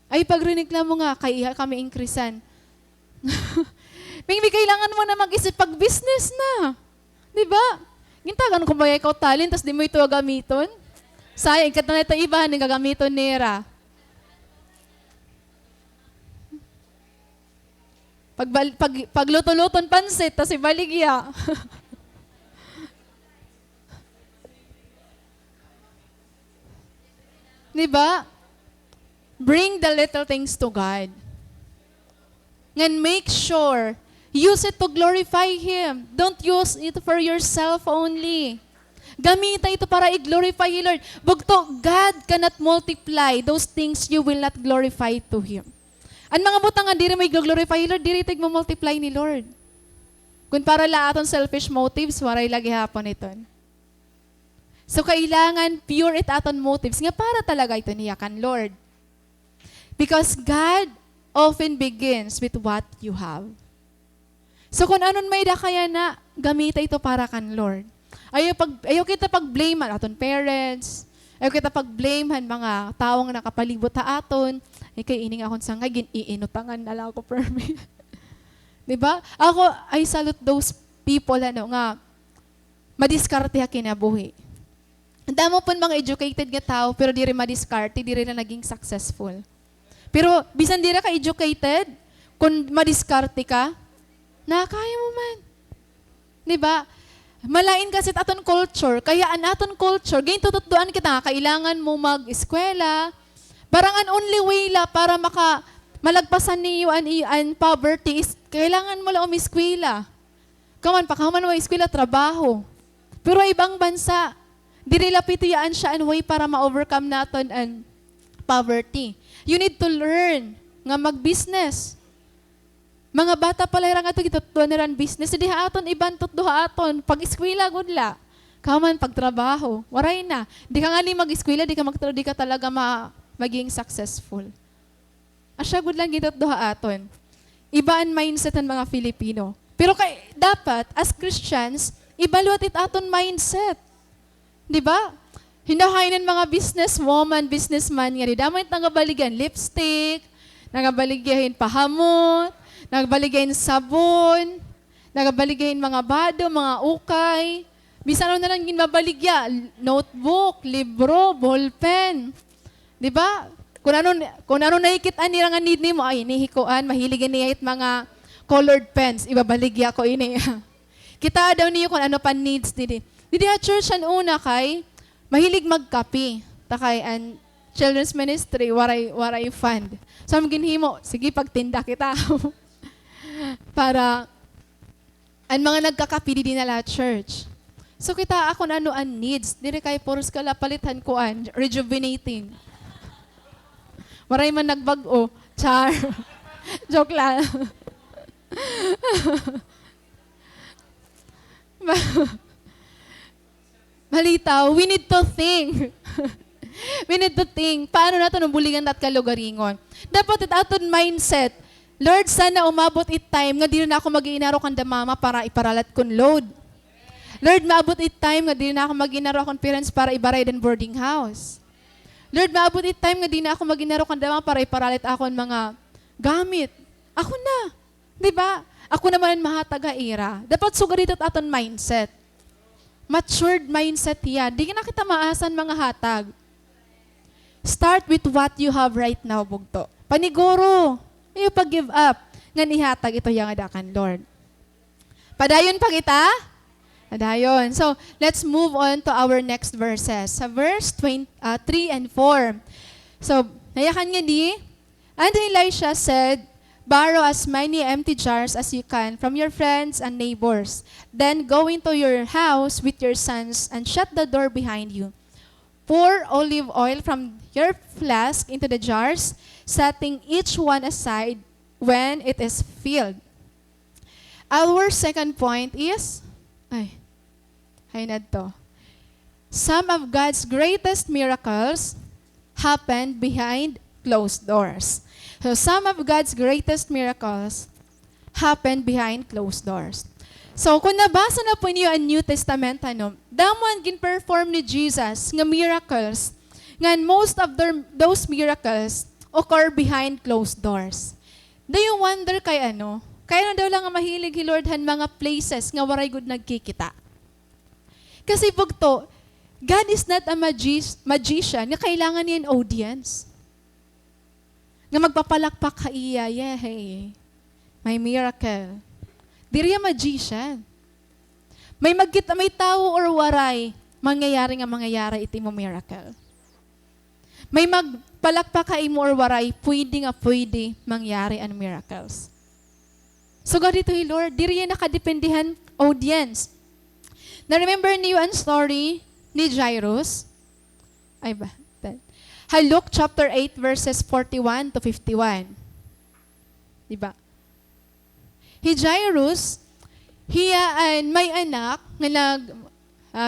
Ay, pagrinig lang mo nga, kaya kami increasean. Maybe kailangan mo na mag-isip pag-business na. Di ba? Gintagan ko ba ikaw talent, tas di mo ito gamiton? Sayang, kat na ito iba, hindi gagamiton nera. Pagluto-luton pansit, tas ibaligya. Diba? Bring the little things to God. And make sure, use it to glorify Him. Don't use it for yourself only. Gamita ito para i-glorify Him, Lord. Bugto, God cannot multiply those things you will not glorify to Him. Ang mga butang nga, diri may glorify Lord, diri tig mo multiply ni Lord. Kung para la aton selfish motives, waray lagi hapon iton. So kailangan pure it aton motives nga para talaga ito niya kan Lord. Because God often begins with what you have. So kung anon may da kaya na, gamita ito para kan Lord. Ayaw kita pag-blame aton parents. Ayaw kita pag-blame mga taong nakapalibot ha aton. Kay ining akong sangay, iinutangan na lang ako permit. Diba? Ako, I salute those people nga madiskarte ha kinabuhi. Ang damo po mga educated nga tao, pero di rin madiskarte, di rin na naging successful. Pero, bisan di rin ka educated, kung madiskarte ka, kaya mo man. Diba? Malain kasi aton culture, kaya an aton culture, gain tututduan kita, kailangan mo mag-eskwela, parang an only way la para malagpasan niyo an poverty is kailangan mo lang umiskwela. Pakaman mo iskwela, trabaho. Pero ibang bansa, dirilapitiyaan siya an way para ma-overcome natin an poverty. You need to learn nga mag-business. Mga bata pala nga ito, gitutuan nila business. Hindi aton, iban tutduha aton. Pag-eskwela, good la. Kaman, pagtrabaho. Waray na. Di ka nga ni mag-eskwela, di ka talaga maging successful. Asya, good lang gitutuha aton. Iba ang mindset ng mga Filipino. Pero dapat, as Christians, Ibalot it aton mindset. Di ba? Hinahaynan mga businesswoman, businessman nga rin. Damay nangabaligan lipstick, nangabaligahin pahamot, nangabaligahin sabon, nangabaligahin mga bado, mga ukay. Bisan ano na lang ginmabaligya, notebook, libro, ballpen. Di ba? Kung ano nakikita nila nga need mo, ay nihikuan, mahiligin niya mga colored pens, ibabaligya ko ini. Kita daw niyo kung ano pa needs nila. Didi church an una kay, mahilig magkapi. Takay an children's ministry, waray fund. So, ang ginhimo, sige, pagtinda kita. Para, ang mga nagkakapi, di nala church. So, kita ako na ano ang needs. Dili kay poros kala palitan ko an, rejuvenating. Waray man nagbago. Char. Joke lang. Malitaw, we need to think. We need to think, paano nato nabuligan at kalugaringon? Dapat aton mindset, Lord, sana umabot it time nga di na ako mag-iinaro kang damama para iparalat kon load. Lord, maabot it time nga di na ako mag-iinaro akong parents para ibaray den boarding house. Lord, maabot it time nga di na ako mag-iinaro kang damama para iparalit akong mga gamit. Ako na. Diba? Ako naman ang mahataga ira. Dapat sugarit at aton mindset. Matured mindset yan. Di na kita maasan mga hatag. Start with what you have right now, bugto. Paniguro. Iyo pag-give up. Nga nihatag ito yung adakan, Lord. Padayon pa kita? Padayon. So, let's move on to our next verses. Sa verse 3 and 4. So, nayakan nga di. And Elisha said, borrow as many empty jars as you can from your friends and neighbors. Then go into your house with your sons and shut the door behind you. Pour olive oil from your flask into the jars, setting each one aside when it is filled. Our second point is, some of God's greatest miracles happened behind closed doors. So some of God's greatest miracles happened behind closed doors. So kung nabasa na po niyo ang New Testament, damon gin-perform ni Jesus nga miracles, nga most of those miracles occur behind closed doors. Do you wonder kay ano? Kaya na daw lang nga mahilig hi Lord han mga places nga waray good nagkikita. Kasi pagto, God is not a magician nga kailangan niya an audience. Nga magpapalakpak ka iya, hey, may miracle. Diriya magician. May tao or waray, mangyayari iti mo miracle. May magpalakpak ka imo or waray, pwede mangyari ang miracles. So God ito, Lord, diriya nakadependihan audience. Na-remember niyo ang story ni Jairus? Luke chapter 8 verses 41 to 51. Diba? Jairus, may anak nga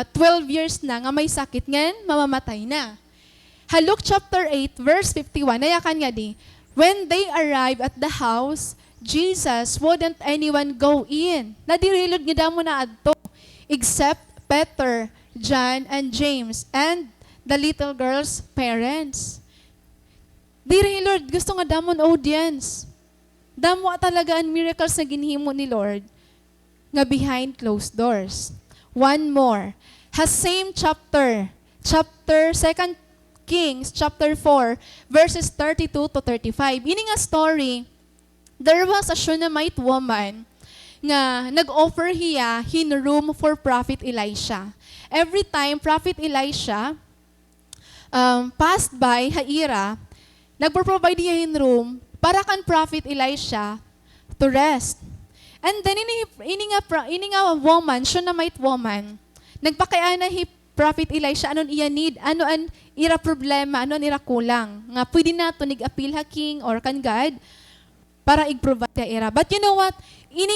12 years na nga may sakit nga mamamatay na. Luke chapter 8 verse 51, nayakan nga di, when they arrived at the house, Jesus wouldn't anyone go in. Nadirilod nga damo na adto, except Peter, John, and James, and the little girl's parents. Diri, Lord, gusto nga damon audience. Damo talaga ang miracles na ginhimo ni Lord nga behind closed doors. One more. Same chapter 2 Kings, chapter 4, verses 32 to 35. Ini nga story, there was a Shunammite woman nga nag-offer hiya hin room for Prophet Elisha. Every time Prophet Elisha passed by haira, nagpo-provide niya in room para kan Prophet Elisha to rest. And then ini nga woman, Shunammite woman, nagpakayana hi Prophet Elisha anon iya need, ano an ira problema, ano an ira kulang. Nga pwede na to nig-appeal ha king or kan God para i-provide ira. But you know what? Ini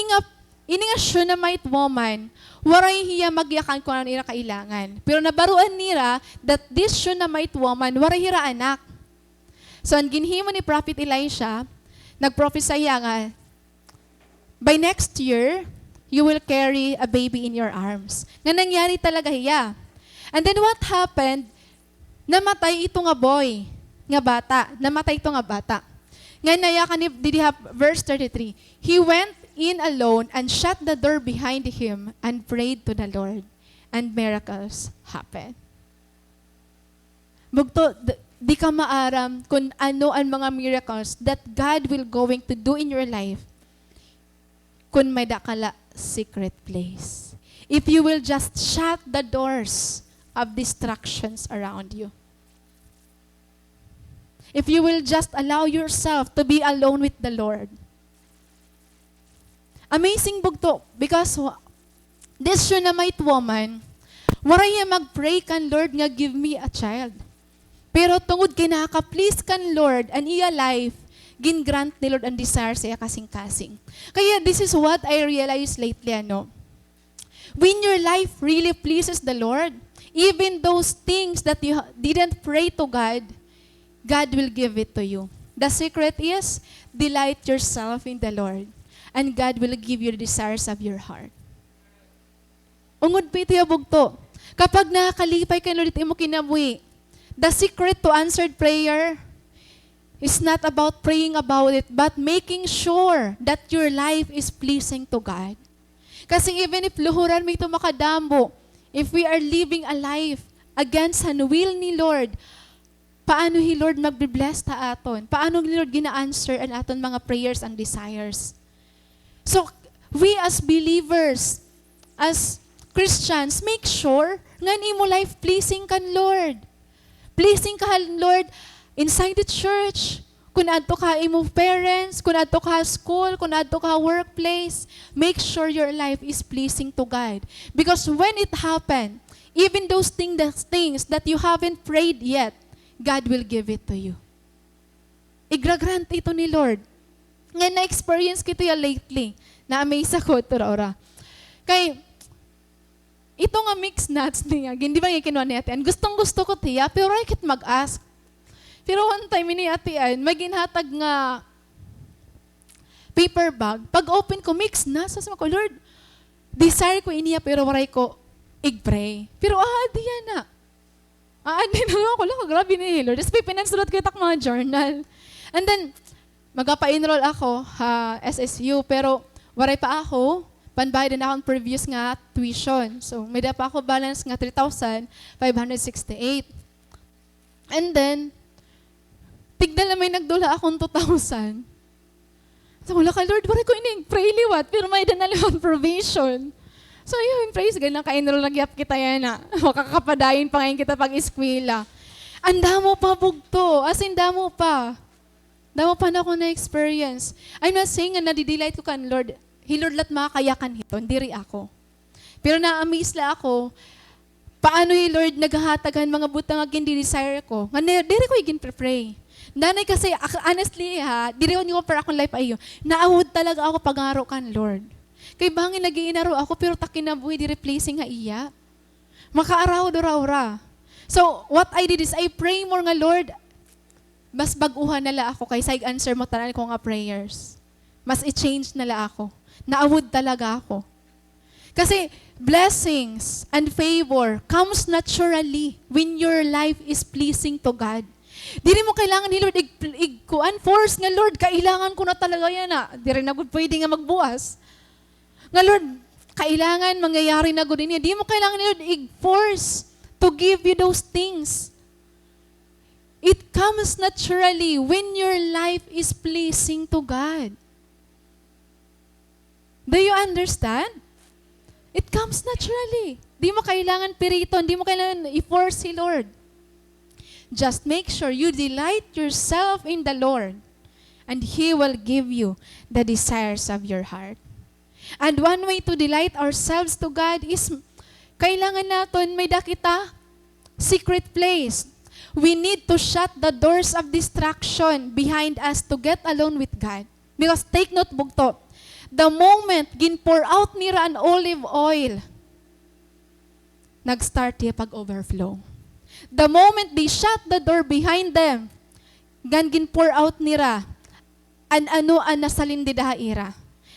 nga Shunammite woman, waray hiya magyakan kung ano ira kailangan. Pero nabaruan nira that this Shunammite woman, waray hira anak. So, ang ginhimo ni Prophet Elisha, nagprophesya nga, by next year, you will carry a baby in your arms. Nga nangyari talaga hiya. And then what happened? Namatay ito nga boy, nga bata. Namatay ito nga bata. Nga nayakan ni verse 33. He went in alone and shut the door behind him and prayed to the Lord. And miracles happened. Bugto, di ka maaram kung ano ang mga miracles that God will going to do in your life kung may dakala secret place. If you will just shut the doors of distractions around you. If you will just allow yourself to be alone with the Lord. Amazing bugto because this Shunammite woman, waraya mag-pray kan Lord nga give me a child. Pero tungod kay nakaka-please kan Lord and iya life, gin-grant ni Lord ang desire sa iya kasing-kasing. Kaya this is what I realized lately, ano. When your life really pleases the Lord, even those things that you didn't pray to God, God will give it to you. The secret is, delight yourself in the Lord, and God will give you the desires of your heart. Ungod pa ito yabugto. Kapag nakakalipay ka Lord, ito mo kinabuhi. The secret to answered prayer is not about praying about it, but making sure that your life is pleasing to God. Kasi even if luhuran mo ito makadambo, if we are living a life against ang will ni Lord, paano He Lord magbe-bless ta aton? Paano ni Lord gina-answer ang aton mga prayers and desires? So, we as believers, as Christians, make sure nga imo life pleasing kan Lord. Pleasing ka Lord inside the church. Kung adto ka imo parents, kung adto ka school, kung adto ka workplace, make sure your life is pleasing to God. Because when it happen, even those things that you haven't prayed yet, God will give it to you. Igragrant ito ni Lord. Nga na-experience kito ya lately. Na-amaze ako ito ora. Kay, ito nga mixed nuts niya, hindi ba yung kinuha ni Ate Ann? Gustong gusto ko tiya, pero I can't mag-ask. Pero one time ni Ate Ann, may ginhatag nga paper bag. Pag open ko, mixed nuts. Sabi ko, Lord, desire ko iniya, pero waray ko ig-pray. Pero diyan na. Di na ako, lako, grabe ni Lord. Tapos pinansulot ko itak mga journal. And then, magpa-enroll ako, SSU, pero waray pa ako, panbayad na akong previous nga tuition. So, may pa ako balance nga 3,568. And then, tignan na may nagdula akong 2,000. So, wala ka, Lord, wala ko pray liwat, pero may danaliwan provision. So, yun, praise God, naka-enroll nagyap kita yan na. Makakapadayin pa ngayon kita pag-eskwela. Ang damo pa bugto, as in damo pa. Damo pa na ako na-experience. I'm not saying nga nadidelight ko kan Lord, Lord, lat makakayakan hito, diri ako. Pero na-amaze la ako, paano Lord naghahatagan mga butang agin desire ko. Nga diri ko igin pray. Nanay kasi, honestly diri ko niyo para akong life ayo. Naawod talaga ako pagaro kan Lord. Kay bangin nagiinaro ako, pero takinabuhi di replacing nga iya. Makaaraw ra. So, what I did is, I pray more nga Lord, mas baguhan nala ako kay side answer mo tanan ko nga prayers. Mas i-change nala ako. Naawod talaga ako. Kasi blessings and favor comes naturally when your life is pleasing to God. Diri mo kailangan ni Lord kuan force nga Lord, kailangan ko na talaga yan na. Diri na gud pwede nga magbuwas. Nga Lord, kailangan mangyayari na gud niya. Di mo kailangan ni Lord force to give you those things. It comes naturally when your life is pleasing to God. Do you understand? It comes naturally. Di mo kailangan piriton, di mo kailangan i-force si Lord. Just make sure you delight yourself in the Lord, and He will give you the desires of your heart. And one way to delight ourselves to God is, kailangan natin may dakita secret place. We need to shut the doors of distraction behind us to get alone with God. Because take note bugto, the moment gin-pour out nira an olive oil, nag-start niya pag-overflow. The moment they shut the door behind them, gin-pour out nira an nasalindi dahaira.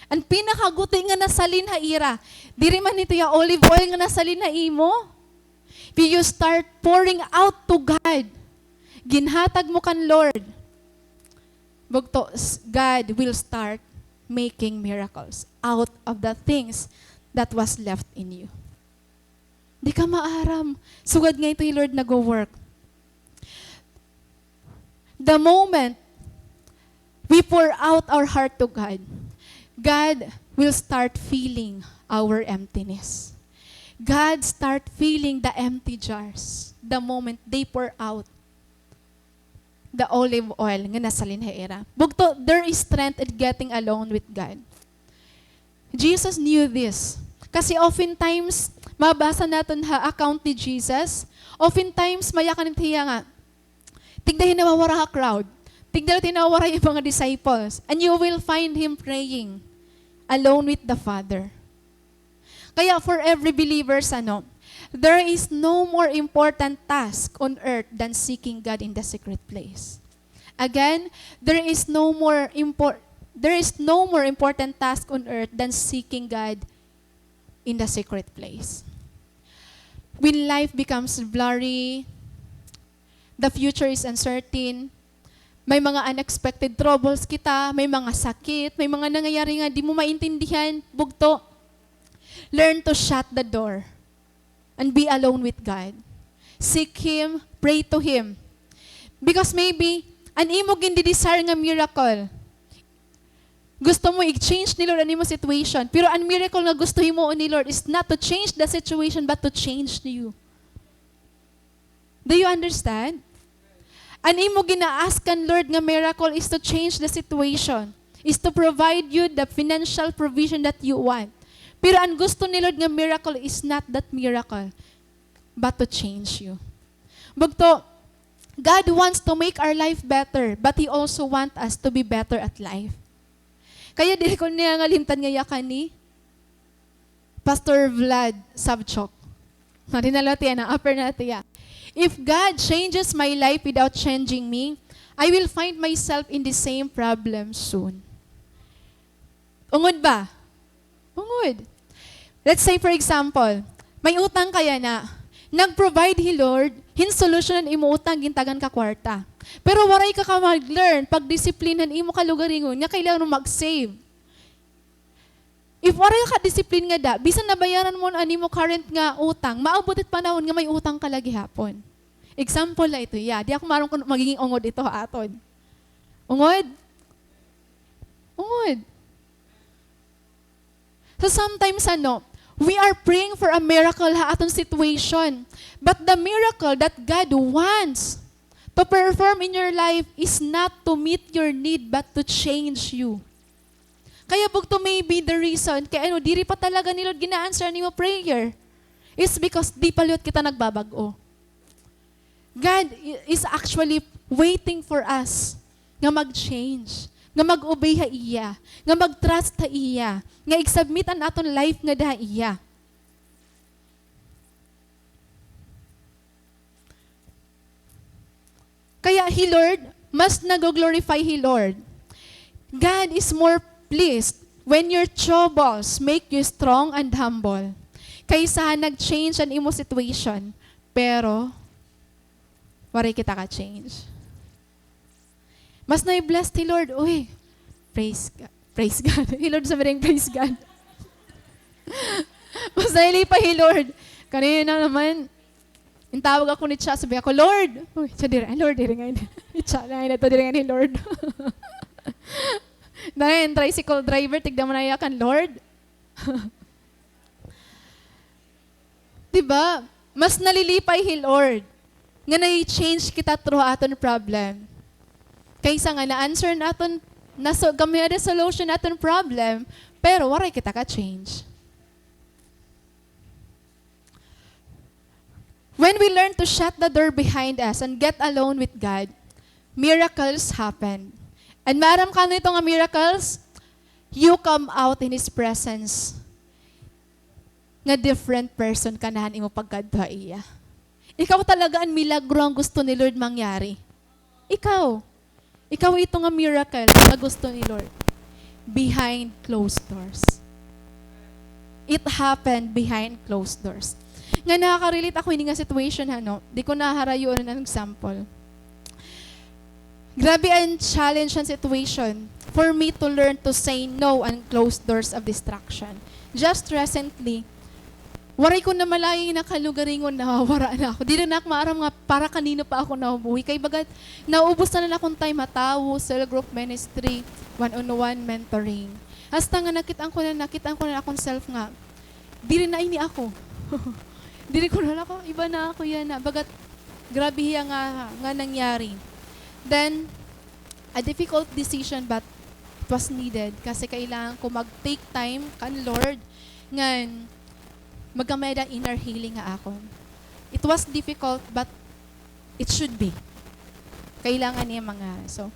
Ang pinakaguti nga nasalin ha ira. Diri man ito yung olive oil nga nasalin na imo. If you start pouring out to God, ginhatag mo kan Lord, bugto, God will start making miracles out of the things that was left in you. Di ka maaram. Sugad nga ito yung Lord nag-work. The moment we pour out our heart to God, God will start feeling our emptiness. God start feeling the empty jars the moment they pour out the olive oil nga nasalin ha era. Bugto, there is strength in getting alone with God. Jesus knew this. Kasi oftentimes, mabasa natin ha account ni Jesus, oftentimes mayakan niya nga, tigdahin nawawara ha crowd, tigdahin nawawara yung mga disciples, and you will find Him praying alone with the Father. Kaya for every believers, there is no more important task on earth than seeking God in the secret place. Again, there is no more important task on earth than seeking God in the secret place. When life becomes blurry, the future is uncertain, may mga unexpected troubles kita, may mga sakit, may mga nangyayari nga di mo maintindihan, bugto. Learn to shut the door and be alone with God. Seek Him, pray to Him. Because maybe, an imo gindi-desire nga miracle. Gusto mo i-change ni Lord ang imo situation. Pero ang miracle nga gusto mo ni Lord is not to change the situation but to change you. Do you understand? An imo gina-ask kan Lord nga miracle is to change the situation. Is to provide you the financial provision that you want. Pero ang gusto ni Lord nga miracle is not that miracle, but to change you. Bugto, God wants to make our life better, but He also wants us to be better at life. Kaya dili ko niya nga limtan nga yakan ni Pastor Vlad Sabchok. Narinalati na, upper natin ya. If God changes my life without changing me, I will find myself in the same problem soon. Ungod ba? Ungod. Let's say for example, may utang kaya na, nag-provide He Lord, hinsolutionan imo utang, gintagan ka kwarta. Pero waray ka mag-learn, pag-disiplinan imo ka lugaringon, nga kailangan mo mag-save. If waray ka disiplin nga da, bisan nabayaran mo ani mo current nga utang, maabutit panahon nga may utang ka lagi hapon. Example la ito, di ako marong magiging ungod ito aton. Ungod? Ungod. So sometimes we are praying for a miracle ha atong situation. But the miracle that God wants to perform in your life is not to meet your need but to change you. Kaya bugto maybe the reason kaya diri pa talaga ni Lord gina-answer nimo prayer is because di palyot kita nagbabago. God is actually waiting for us nga mag-change, nga mag-obey ha iya, nga mag-trust ha iya, nga i-submit ang aton life nga da iya. Kaya He Lord, mas nag-glorify He Lord. God is more pleased when your troubles make you strong and humble. Kaysa nag-change ang imo situation, pero waray kita ka-change. Mas na-bless ti Lord, uy, praise God. Praise God. He Lord sabi rin, praise God. Mas nailipa He Lord. Kanina naman, yung tawag ako ni Cha, sabi ako, Lord. Uy, Cha, Lord, diri nga yun. Cha, na ito, diri nga ni Lord. Dahil yung tricycle driver, tignan mo na yakan, Lord. Diba? Mas nalilipay He Lord. Nga na-change kita through aton problem. Kaysa nga na-answer natin, gamay na solution natin problem, pero waray kita ka-change. When we learn to shut the door behind us and get alone with God, miracles happen. And maram ka nito nga miracles, you come out in His presence. Nga different person ka nahan imo pagkadwa iya. Ikaw talaga ang milagro ang gusto ni Lord mangyari. Ikaw ito nga miracle na gusto ni Lord. behind closed doors. It happened behind closed doors. Nga nakaka-relate ako hindi nga situation di ko naharayon ng example. Grabe ang challenge and situation for me to learn to say no and close doors of distraction. Just recently, waray ko na malayang nakalugaringon, nawawara na ako. Di na ako maaram nga para kanino pa ako nabuhi. Kay bagat, naubos na akong time hatawo, cell group ministry, one-on-one mentoring. Hasta nga nakitaan ko na akong self nga, di rin na ini ako. Di rin ko na ako, iba na ako yan na. Bagat, grabe hiya nga nangyari. Then, a difficult decision but it was needed kasi kailangan ko mag-take time kan Lord ngan magamay da inner healing nga ako. It was difficult but it should be. Kailangan niya so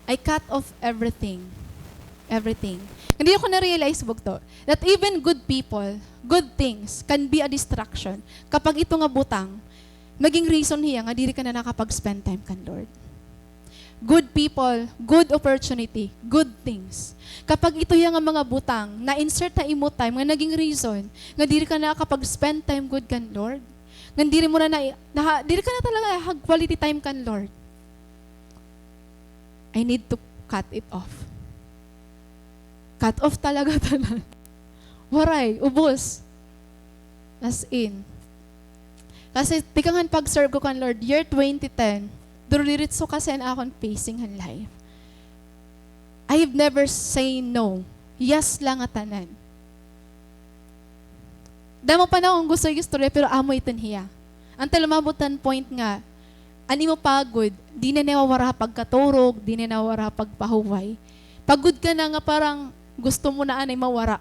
I cut off everything. Everything. Hindi ko na-realize bugto that even good people, good things can be a distraction kapag ito nga butang, naging reason hiya nga diri ka na nakapag-spend time kan Lord. Good people, good opportunity, good things. Kapag ito yung mga butang, na-insert na imo time, nga naging reason, nga diri ka na kapag-spend time good kan Lord, nga diri mo na diri ka na talaga hag quality time kan Lord, I need to cut it off. Cut off talaga tanan. Waray, ubos. As in. Kasi, tikangan pag-serve ko kan Lord, year 2010, duliritso kasi na akong facing ang life. I have never say no. Yes lang at tanan. Damo pa na akong gusto yung istorya, pero amo itin hiya. Until mabutan point nga, ani mo pagod, di na nawawara pagkaturog, di na nawawara pagpahuway. Pagod ka na nga parang gusto mo na anay mawara.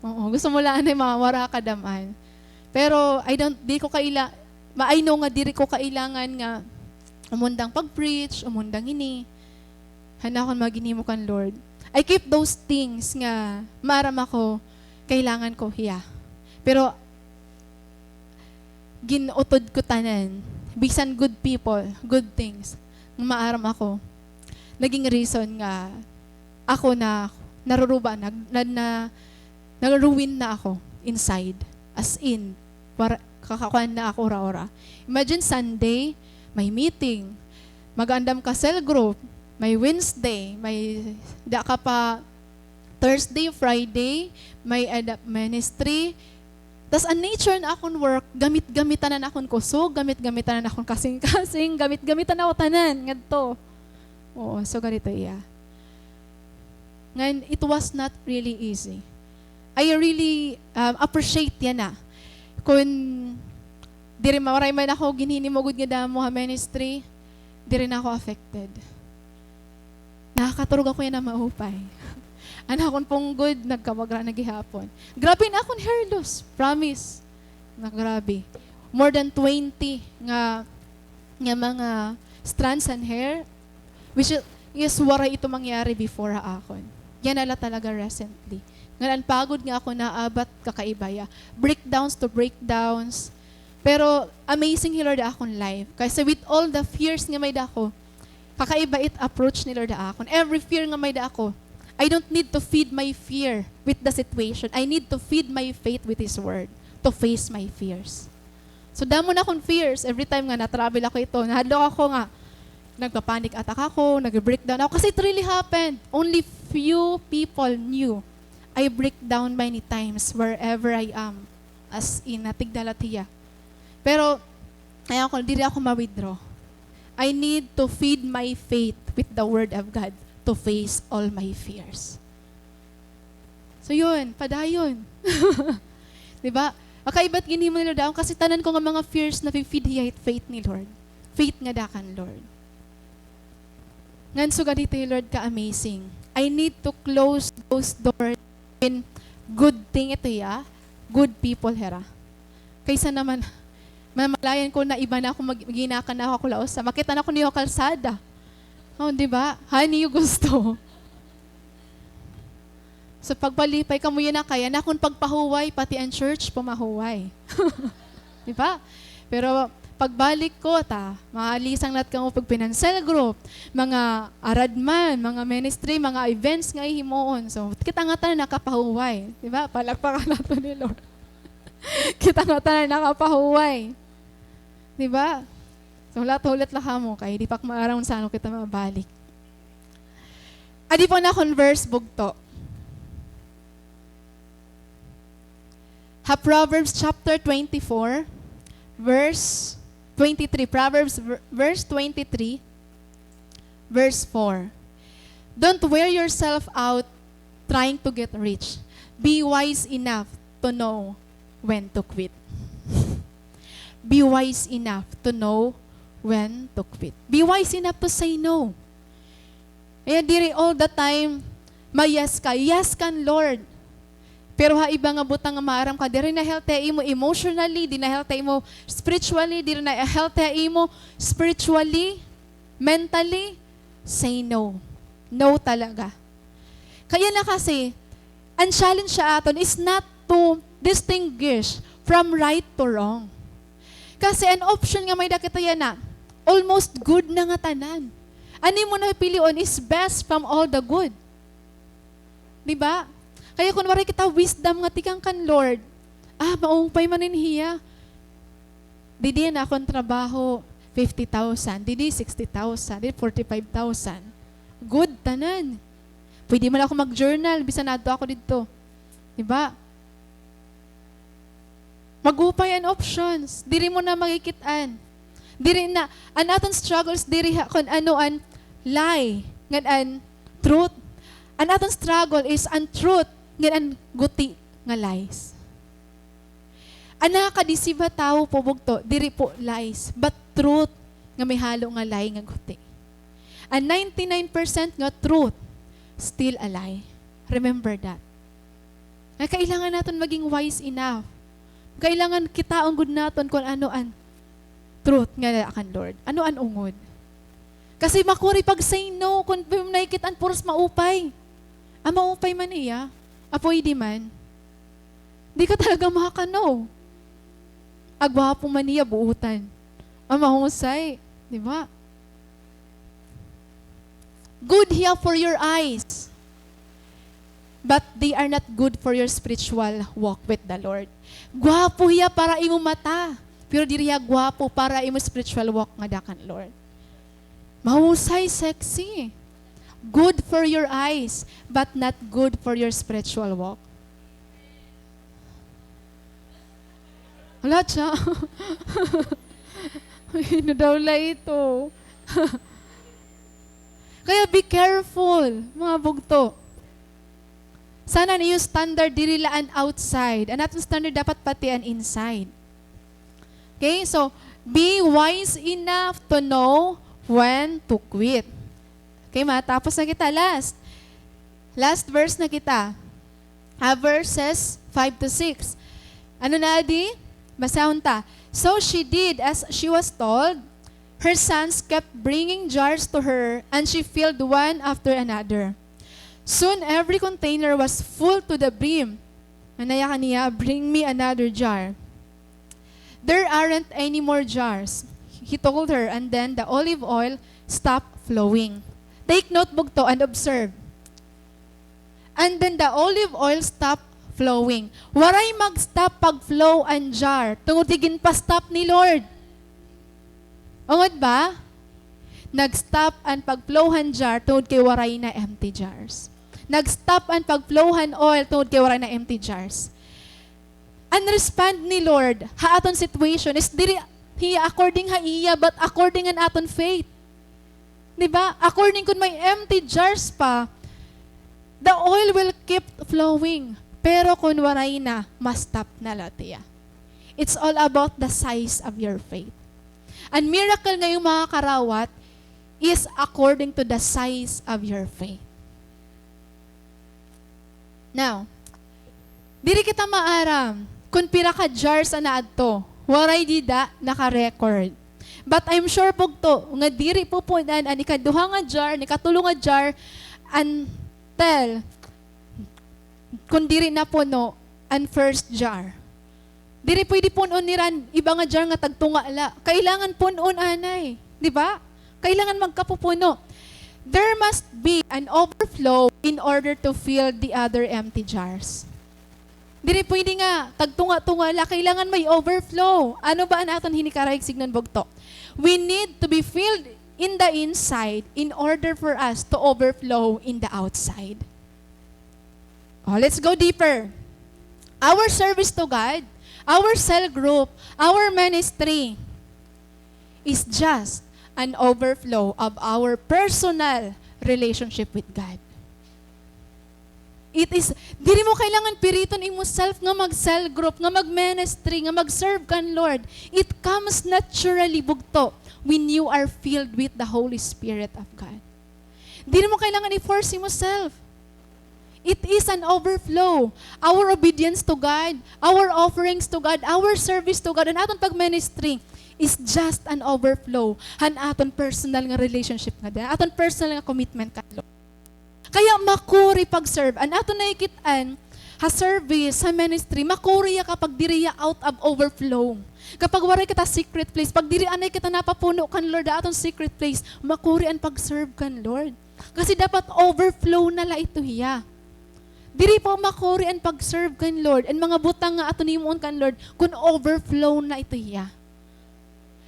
Oo, gusto mo na anay mawara kadaman. Pero I know nga diri ko kailangan nga umundang pag-preach, umundang ini. Hanakon maginimo kan Lord. I keep those things nga maram ako, kailangan ko hiya. Pero ginutod ko tanan. Bisan good people, good things, maaram ako. Naging reason nga ako na naruruba, nag-ruin na ako inside. As in, kakakuan na ako ora-ora. Imagine Sunday, may meeting. Mag-andam ka cell group. May Wednesday. May da ka pa Thursday, Friday. May adapt ministry. Tas ang nature na akong work, gamit-gamitan na akong kusog, gamit-gamitan na akong kasing-kasing, gamit-gamitan na ako tanan. Ngadto. Oo, so ganito iya. Ngayon, it was not really easy. I really appreciate yan na. Kung di rin mawaray man ako ginhinimugod nga damo ha ministry, di rin ako affected. Nakakaturog ako yan na maupay. Anakon pong good, nagkawagra na gihapon. Grabe na akong hair loss, promise. Na grabe. More than 20 nga mga strands and hair, which is waray ito mangyari before akon. Yan ala talaga recently. Ngayon, pagod nga ako naabat kakaibaya. Breakdowns to breakdowns. Pero amazing Lord akong life. Kasi with all the fears nga may dako, kakaiba it approach ni Lord akon. Every fear nga may dako, I don't need to feed my fear with the situation. I need to feed my faith with His Word to face my fears. So damo na akong fears. Every time nga na-travel ako ito, nahadlok ako nga, nagpa-panic attack ako, nag-breakdown ako. Kasi it really happened. Only few people knew. I break down many times wherever I am. As in, natigdalatiya. Pero, diri ako ma-withdraw. I need to feed my faith with the Word of God to face all my fears. So yun, padayon. Diba? Makaiba't gini mo nila daw kasi tanan ko nga mga fears na feed hiya faith ni Lord. Faith nga dakan, Lord. Ngan suga dito Lord ka-amazing. I need to close those doors in good thing ito ya, good people hera. Kaysa naman, mamalayan ko na iba na ako maginakan na ako laos. Makita na ko niyo kalsada. Oh, di ba? Hani yung gusto. So pagpalipay ka mo yun na kaya na kung pagpahuway, pati ang church pumahuway. Di ba? Pero pagbalik ko, maalisang lahat ka mo pag financial group, mga aradman, mga ministry, mga events nga himuon. So, kita nga tayo nakapahuway. Diba? Palakpakan nato ni Lord. Kita nga tayo nakapahuway. Diba? So, hulat lang mo, kaya di pa maaraw sa ano kita mabalik. Adi po na converse bugto. Proverbs chapter 24, verse 23. Proverbs verse 23, verse 4. Don't wear yourself out trying to get rich. Be wise enough to know when to quit. Be wise enough to know when to quit. Be wise enough to say no. Kaya diri all the time, yes kan Lord. Pero iba nga butang nga maaram ka, di rin na healthy imo emotionally, di na healthy imo spiritually, di rin na healthy imo spiritually, mentally, say no. No talaga. Kaya na kasi, ang challenge sa aton is not to distinguish from right to wrong. Kasi an option nga may dakita yan na, almost good na nga tanan. Ani mo na pilion is best from all the good. Diba? Kaya kung wari kita wisdom nga tikang kan Lord, maumpay manin hiya. Didi na akong trabaho, 50,000. Didi 60,000. Didi 45,000. Good, tanan. Pwede man ako mag-journal, bisan nato ako dito. Diba? Mag-upay an options. Diri mo na magikitaan. Diri na, an aton struggles, diri kung ano an lie, ngan an truth. An aton struggle is an truth, ngan an guti nga lies. An nakakadisiba tao po bugto, diri po lies, but truth nga may halo nga lie nga guti. An 99% nga truth, still a lie. Remember that. Kailangan natin maging wise enough. Kailangan kita ang good naton kung ano an truth nga akan Lord. Ano an ungod? Kasi makuri pag say no, kung nakikitaan puros maupay. Maupay man iya. Apoy di man. Di ka talaga makaka-no. Agwapo man iya buutan. Mahusay. Di ba? Good hiya for your eyes. But they are not good for your spiritual walk with the Lord. Gwapo hiya para imo mata. Pero diri hiya gwapo para imo spiritual walk nga dakan Lord. Mahusay, sexy. Good for your eyes, but not good for your spiritual walk. Wala siya. Ano daw ito? Kaya be careful, mga bugto. Sana niyo standard dirilaan outside. Ang atong standard dapat pati an inside. Okay, so be wise enough to know when to quit. Okay, matapos na kita. Last verse na kita. Verses 5 to 6. Ano na, Adi? Basahon ta. So she did as she was told. Her sons kept bringing jars to her, and she filled one after another. Soon every container was full to the brim. Anaya kaniya, bring me another jar. There aren't any more jars, he told her, and then the olive oil stopped flowing. Take note bugto and observe. And then the olive oil stopped flowing. Waray mag-stop pag-flow ang jar. Tungutigin pa stop ni Lord. Ungod ba? Nag-stop ang pag-flowhan jar tungod kay waray na empty jars. Nag-stop ang pag-flowhan oil tungod kay waray na empty jars. And respond ni Lord, aton situation is diri hiya according ha iya, but according an aton faith. Diba? According kung may empty jars pa, the oil will keep flowing. Pero kung waray na, must stop na latiya. It's all about the size of your faith. And miracle ngayong mga karawat is according to the size of your faith. Now, diri kita maaram, kung pira ka jars na adto, waray dida naka-record. But I'm sure pugto, nga diri po punan, ani ikaduha nga jar, ni katulong nga jar, until, kung diri na puno, ang first jar. Diri pwede punon niran, iba nga dyan nga tagtunga la. Kailangan punon anay. Di ba? Kailangan magkapupuno. There must be an overflow in order to fill the other empty jars. Diri pwede nga, tagtunga-tunga la, kailangan may overflow. Ano ba ang aton hinikarayag signan bugto? We need to be filled in the inside in order for us to overflow in the outside. Oh, let's go deeper. Our service to God, our cell group, our ministry is just an overflow of our personal relationship with God. It is, dili mo kailangan piriton imo self nga mag-cell group, nga mag-ministry, nga mag-serve kan Lord. It comes naturally bugto when you are filled with the Holy Spirit of God. Dili mo kailangan i-force imo self. It is an overflow. Our obedience to God, our offerings to God, our service to God, and aton pag-ministry is just an overflow. Han aton personal nga relationship nga din, aton personal nga commitment ka Lord. Kaya makuri pag-serve. An aton nakikitaan, ha service, ha ministry, makuri kapag diriya out of overflow. Kapag waray kita secret place, pag diri anay kita napapuno kan Lord, aton secret place, makuri ang pag-serve kan Lord. Kasi dapat overflow na la ito hiya. Diri po makuri ang pag-serve kan Lord. And mga butang nga aton nimuon kan Lord, kung overflow na ito hiya.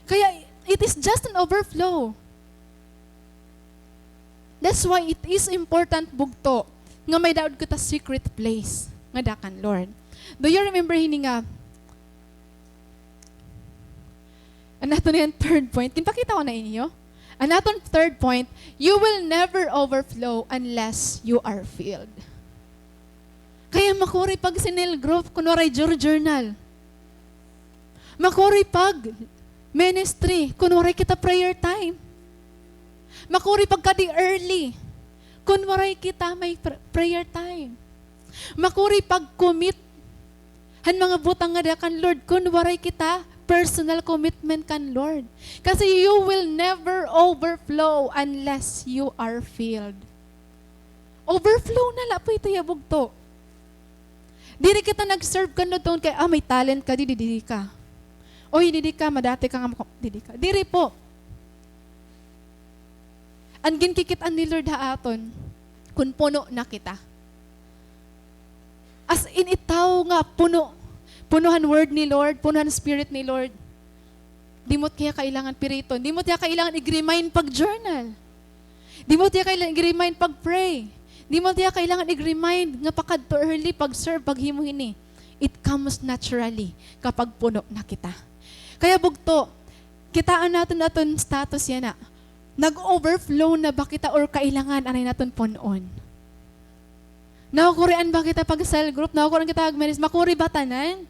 Kaya it is just an overflow. That's why it is important bugto nga may daod kita secret place nga dakan Lord. Do you remember hini nga? Anato na yung third point. Timpakita ko na inyo. Anaton third point, you will never overflow unless you are filled. Kaya makuri pag sinil group, kunwaray journal. Makuri pag ministry, kunwaray kita prayer time. Makuri pagkadi early, kunwaray kita may prayer time. Makuri pag-commit, han mga butang nga kan Lord, kunwaray kita personal commitment kan Lord. Kasi you will never overflow unless you are filled. Overflow na la po ito yabugto. Dili kita nag-serve ka na doon kay, may talent ka, didi ka. Oy, didi ka, madati ka nga, didi ka. Diri po. Ang ginkikitan ni Lord haaton, kung puno na kita. As in itaw nga, punuhan word ni Lord, punuhan spirit ni Lord. Di mo kaya kailangan piriton. Di mo kaya kailangan i-remind pag-journal. Di mo kaya kailangan i-remind pag-pray. Di mo kaya kailangan i-remind nga pakadto early, pag-serve, pag-himuhini. It comes naturally kapag puno na kita. Kaya bugto, kitaan natin status yan na. Nag-overflow na ba kita or kailangan anay natin punon? Nakukurian ba kita pag cell group? Nakukurian kita pag-ministry? Makuri ba tanan?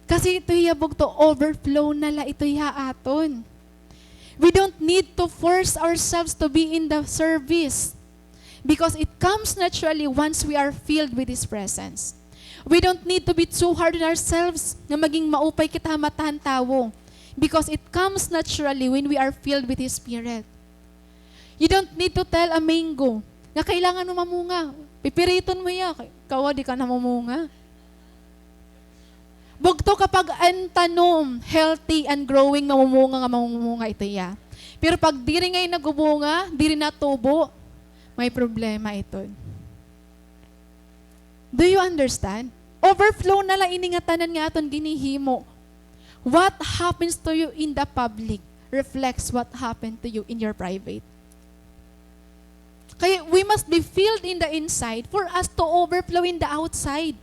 Kasi ito hiyabog to, overflow na la ito aton. We don't need to force ourselves to be in the service because it comes naturally once we are filled with His presence. We don't need to be too hard on ourselves na maging maupay kita matahan tawo. Because it comes naturally when we are filled with His Spirit. You don't need to tell a mango na kailangan mo mamunga. Pipiriton mo ya. Kawa, di ka na mamunga. Bugto kapag ang tanom, healthy and growing, mamumunga ito ya. Pero pag diri ngay nagubunga, diri natubo, may problema ito. Do you understand? Overflow na lang iningatanan nga aton ginihimo. What happens to you in the public reflects what happened to you in your private. Kaya we must be filled in the inside for us to overflow in the outside.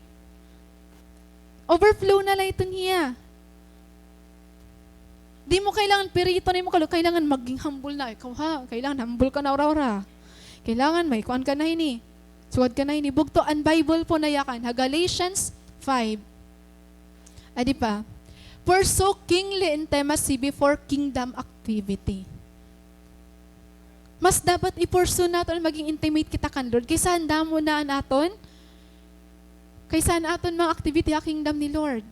Overflow na lang ito niya. Di mo kailangan pirito na mo kailangan maging humble na. Ikaw ha, kailangan humble ka na ora. Kailangan may kuan ka na ini. Suwad ka na ini. Bugto ang Bible po na yakan. Galatians 5. Adi pa. Pursue kingly intimacy before kingdom activity. Mas dapat i-pursue natin maging intimate kita kan Lord. Kaysa handa mo na naton. Kaysa naton mga activity sa kingdom ni Lord.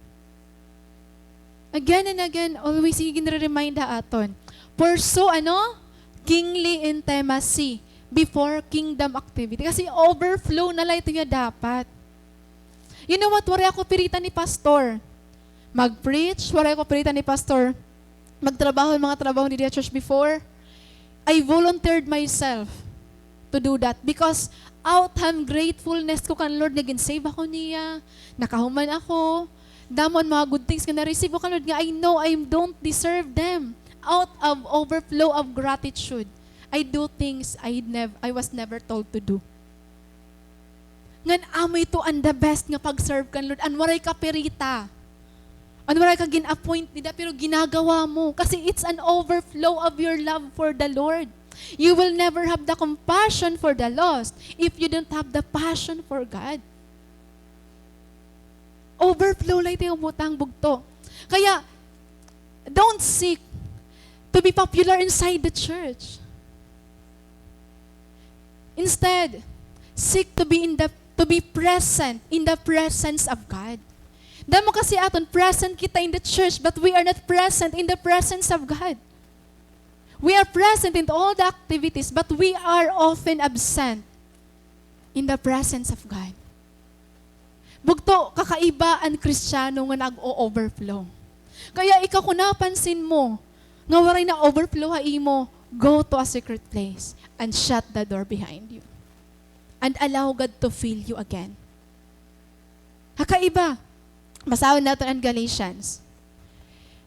Again and again, always higin remind aton. Pursue kingly intimacy before kingdom activity. Kasi overflow na lang ito niya dapat. You know what? Wala ako pilitan ni pastor. Mag-preach, wala ako pilitan ni pastor. Magtrabaho yung mga trabaho ni the church before. I volunteered myself to do that because out of gratefulness ko kan Lord, naging-save ako niya, nakahuman ako, damon mga good things ka na-receive ko kan Lord nga, I know I don't deserve them. Out of overflow of gratitude, I do things I was never told to do. Ngan amoy to ang the best nga pag-serve kan Lord, anwaray ka perita. Anwaray ka gin-appoint nila, pero ginagawa mo. Kasi it's an overflow of your love for the Lord. You will never have the compassion for the lost if you don't have the passion for God. Overflow lang ito yung butang bugto. Kaya, don't seek to be popular inside the church. Instead, seek to be present in the presence of God. Damo kasi aton, present kita in the church, but we are not present in the presence of God. We are present in all the activities, but we are often absent in the presence of God. Bugto, kakaiba ang Kristiyano nga nag-o-overflow. Kaya ikaw kung napansin mo, nga waray na overflow ha imo, go to a secret place and shut the door behind you. And allow God to fill you again. Kakaiba. Basahin natin ang Galatians.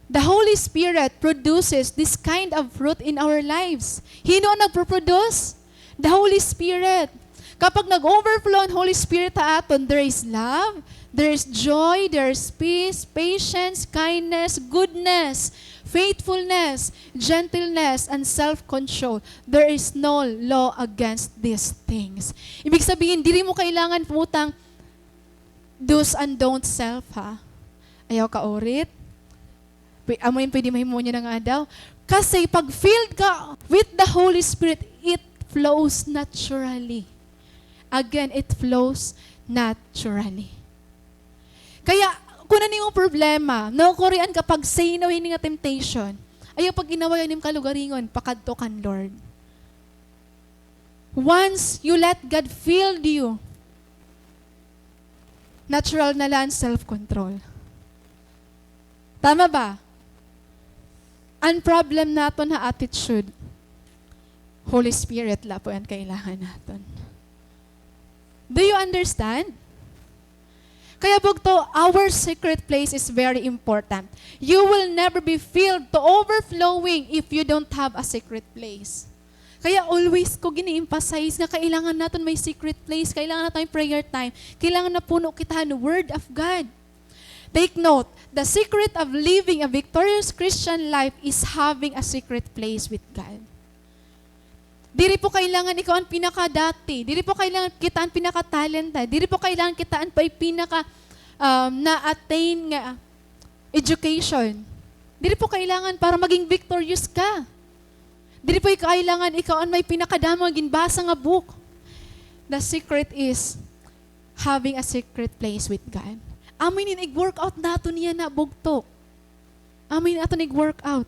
The Holy Spirit produces this kind of fruit in our lives. Hino nagproproduce? The Holy Spirit. Kapag nag-overflow ang Holy Spirit sa aton, there is love, there is joy, there is peace, patience, kindness, goodness, faithfulness, gentleness, and self-control. There is no law against these things. Ibig sabihin, dili mo kailangan putang do's and don't self, ha? Ayaw ka urit. Amoy pwede mahimo niya na nga daw. Kasi pag filled ka with the Holy Spirit, it flows naturally. Again, it flows naturally. Kaya, kung ano yung problema, naukurian kapag say no yun nga temptation, ayaw pag ginawa yun yung kalugaringon, pakadto kan Lord. Once you let God fill you, natural na lang self-control. Tama ba? Ang problem naton na attitude, Holy Spirit la po yan kailangan naton. Do you understand? Kaya bugto, our secret place is very important. You will never be filled to overflowing if you don't have a secret place. Kaya always ko gini-emphasize na kailangan natin may secret place, kailangan natin may prayer time, kailangan na puno kita ng Word of God. Take note, the secret of living a victorious Christian life is having a secret place with God. Diri po kailangan ikaw ang pinakadati. Diri po kailangan kita ang pinakatalenta. Diri po kailangan kita ang pinaka na-attain nga education. Diri po kailangan para maging victorious ka. Diri po kailangan ikaw ang may pinakadamo ginbasa nga book. The secret is having a secret place with God. Amin ig-workout nato niya na bugto. Amin nato ig-workout.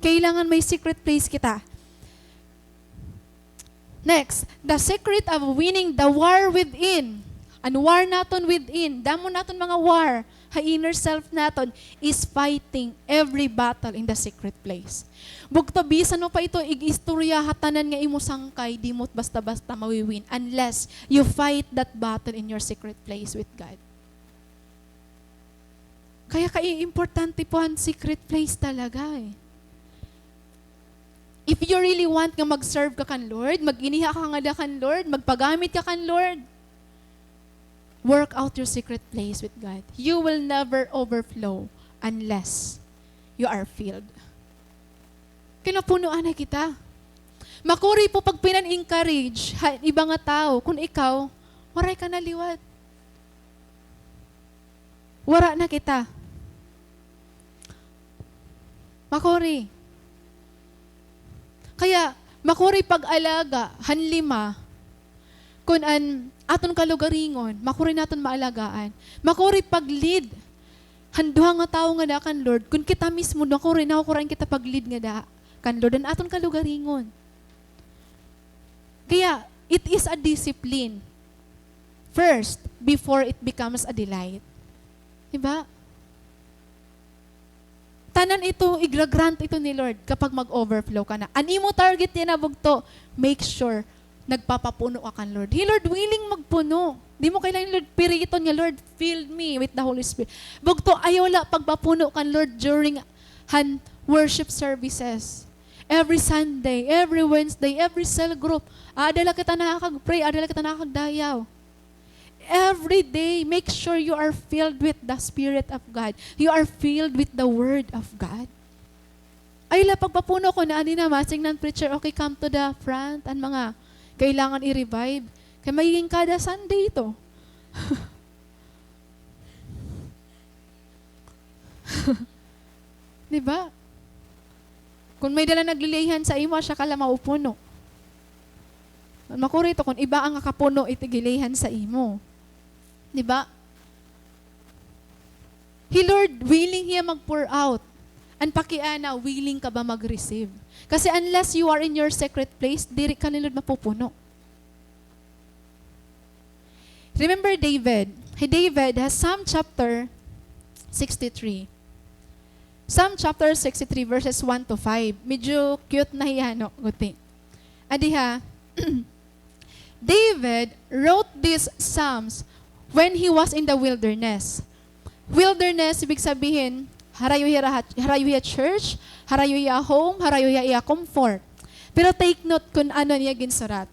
Kailangan may secret place kita. Next, the secret of winning the war within. Ang war naton within. Damo naton mga war. Ha inner self naton is fighting every battle in the secret place. Bugto bisan mo pa ito ig-istorya hatanan nga imo sangkay di mo't basta-basta mawiwin unless you fight that battle in your secret place with God. Kaya importante po ang secret place talaga eh. If you really want nga mag-serve ka kan Lord, mag-iniha ka nga kan Lord, magpagamit ka kan Lord, work out your secret place with God. You will never overflow unless you are filled. Kinapunuan na kita. Makuri po pag pinan-encourage, iba nga tao, kung ikaw, waray ka na liwat. Wara na kita. Makuri. Kaya, makuri pag-alaga, hanlima, kung aton kalugaringon, makuri naton maalagaan. Makuri pag-lead, handuha nga tao nga da kan Lord, kung kita mismo, nakurin kita pag-lead nga da kan Lord, and aton kalugaringon. Kaya, it is a discipline first before it becomes a delight. Diba? Tanan ito, igra-grant ito ni Lord kapag mag-overflow ka na. Ani mo target niya na bugto, make sure nagpapapuno ka kan Lord. He Lord willing magpuno. Di mo kailangan Lord piriton niya, Lord fill me with the Holy Spirit. Bugto ayaw la pagpapuno kan Lord during worship services. Every Sunday, every Wednesday, every cell group. Adala kita nakakag-pray, adala kita nakakagdayaw. Every day, make sure you are filled with the Spirit of God. You are filled with the Word of God. Ay, pagpapuno ko na, na, masing ng preacher, okay, come to the front, ang mga kailangan i-revive. Kaya magiging kada Sunday ito. Diba? Kung may dala naglilihan sa imo, siya kala maupuno. Makurito, kung iba ang akapuno, itigilihan sa imo. Diba? He Lord, willing Hiya mag-pour out. Ang pakiana, willing ka ba mag-receive? Kasi unless you are in your secret place, diri ka ni Lord mapupuno. Remember David. David has Psalm chapter 63. Psalm chapter 63 verses 1 to 5. Medyo cute na hiyano. Guti. Adiha, David wrote these Psalms when he was in the wilderness. Wilderness, ibig sabihin, harayo hiya church, harayo hiya home, harayo hiya comfort. Pero take note kung ano niya ginsurat.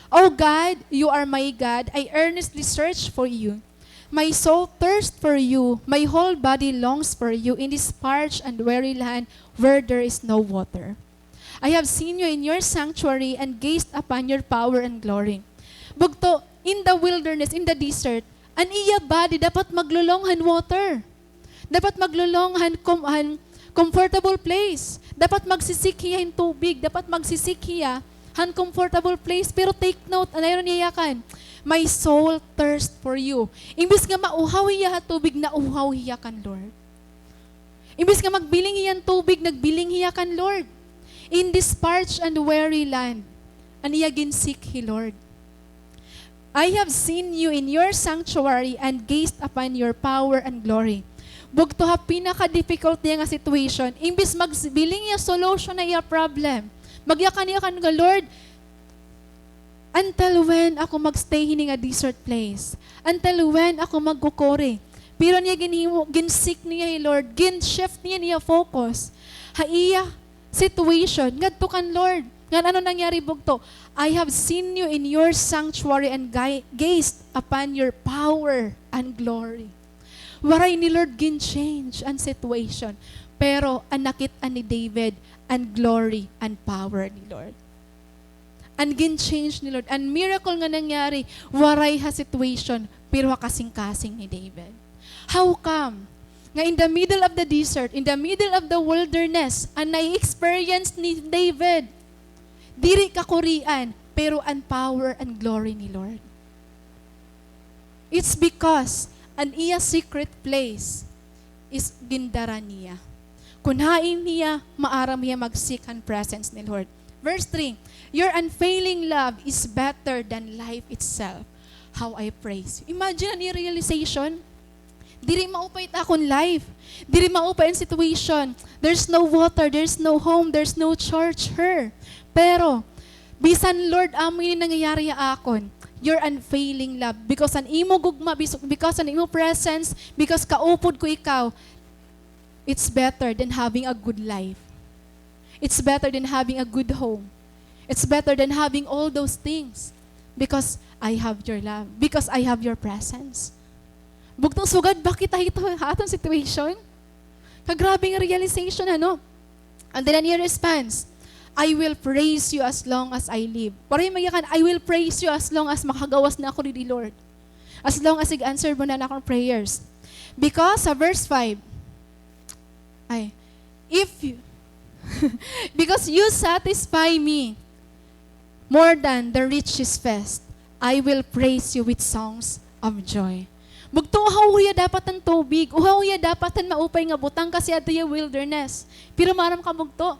O God, you are my God, I earnestly search for you. My soul thirsts for you, my whole body longs for you in this parched and weary land where there is no water. I have seen you in your sanctuary and gazed upon your power and glory. Bugto, in the wilderness, in the desert, an iya body dapat maglulonghan water. Dapat maglulonghan comfortable place. Dapat magsisikiya in tubig. Dapat magsisikiya han comfortable place. Pero take note, anayon niya kan, my soul thirst for you. Imbis nga mauhaw hiya tubig, nauhaw hiya kan Lord. Imbis nga magbiling hiyan tubig, nagbiling hiya kan Lord. In this parched and weary land, aniya ginsik He Lord. I have seen you in your sanctuary and gazed upon your power and glory. Bugto ha pinaka-difficult niya nga situation, imbis magbiling niya solution na iya problem, magyakan-yakan nga, Lord, until when ako magstay hini nga desert place? Until when ako magkukore? Pero niya ginsik niya, Lord, gin-shift niya focus. Ha iya situation, ngadto kan Lord. Ngan ano nangyari bugto? I have seen you in your sanctuary and gazed upon your power and glory. Waray ni Lord gin-change ang situation. Pero anakit ni David ang glory and power ni Lord. And gin-change ni Lord. And miracle nga nangyari, waray ha situation, pero ha kasing-kasing ni David. How come? Nga in the middle of the desert, in the middle of the wilderness, ang na-experience ni David, diri kakurian, pero ang power and glory ni Lord. It's because an iya secret place is gindara niya. Kunhain niya, maaram niya magsik ang presence ni Lord. Verse 3, your unfailing love is better than life itself. How I praise you. Imagine ang realization. Diri maupay ta akong life. Diri maupay ang situation. There's no water, there's no home, there's no church here. Pero, bisan Lord, amoy nangyayari akon, your unfailing love. Because an imo gugma, because an imo presence, because kaupod ko ikaw, it's better than having a good life. It's better than having a good home. It's better than having all those things. Because I have your love. Because I have your presence. Bugtong sugad, bakit ito atong situation? Kagrabing realization, ano? And then your response, I will praise you as long as I live. Para yung magyakan, I will praise you as long as makagawas na ako ni Lord. As long as i-answer mo na akong prayers. Because sa verse 5, because you satisfy me more than the richest feast, I will praise you with songs of joy. Bugto uhaw ya dapat ang tubig, uhaw ya dapat ang maupay nga butang kasi ato yung wilderness. Pero maram ka bugto.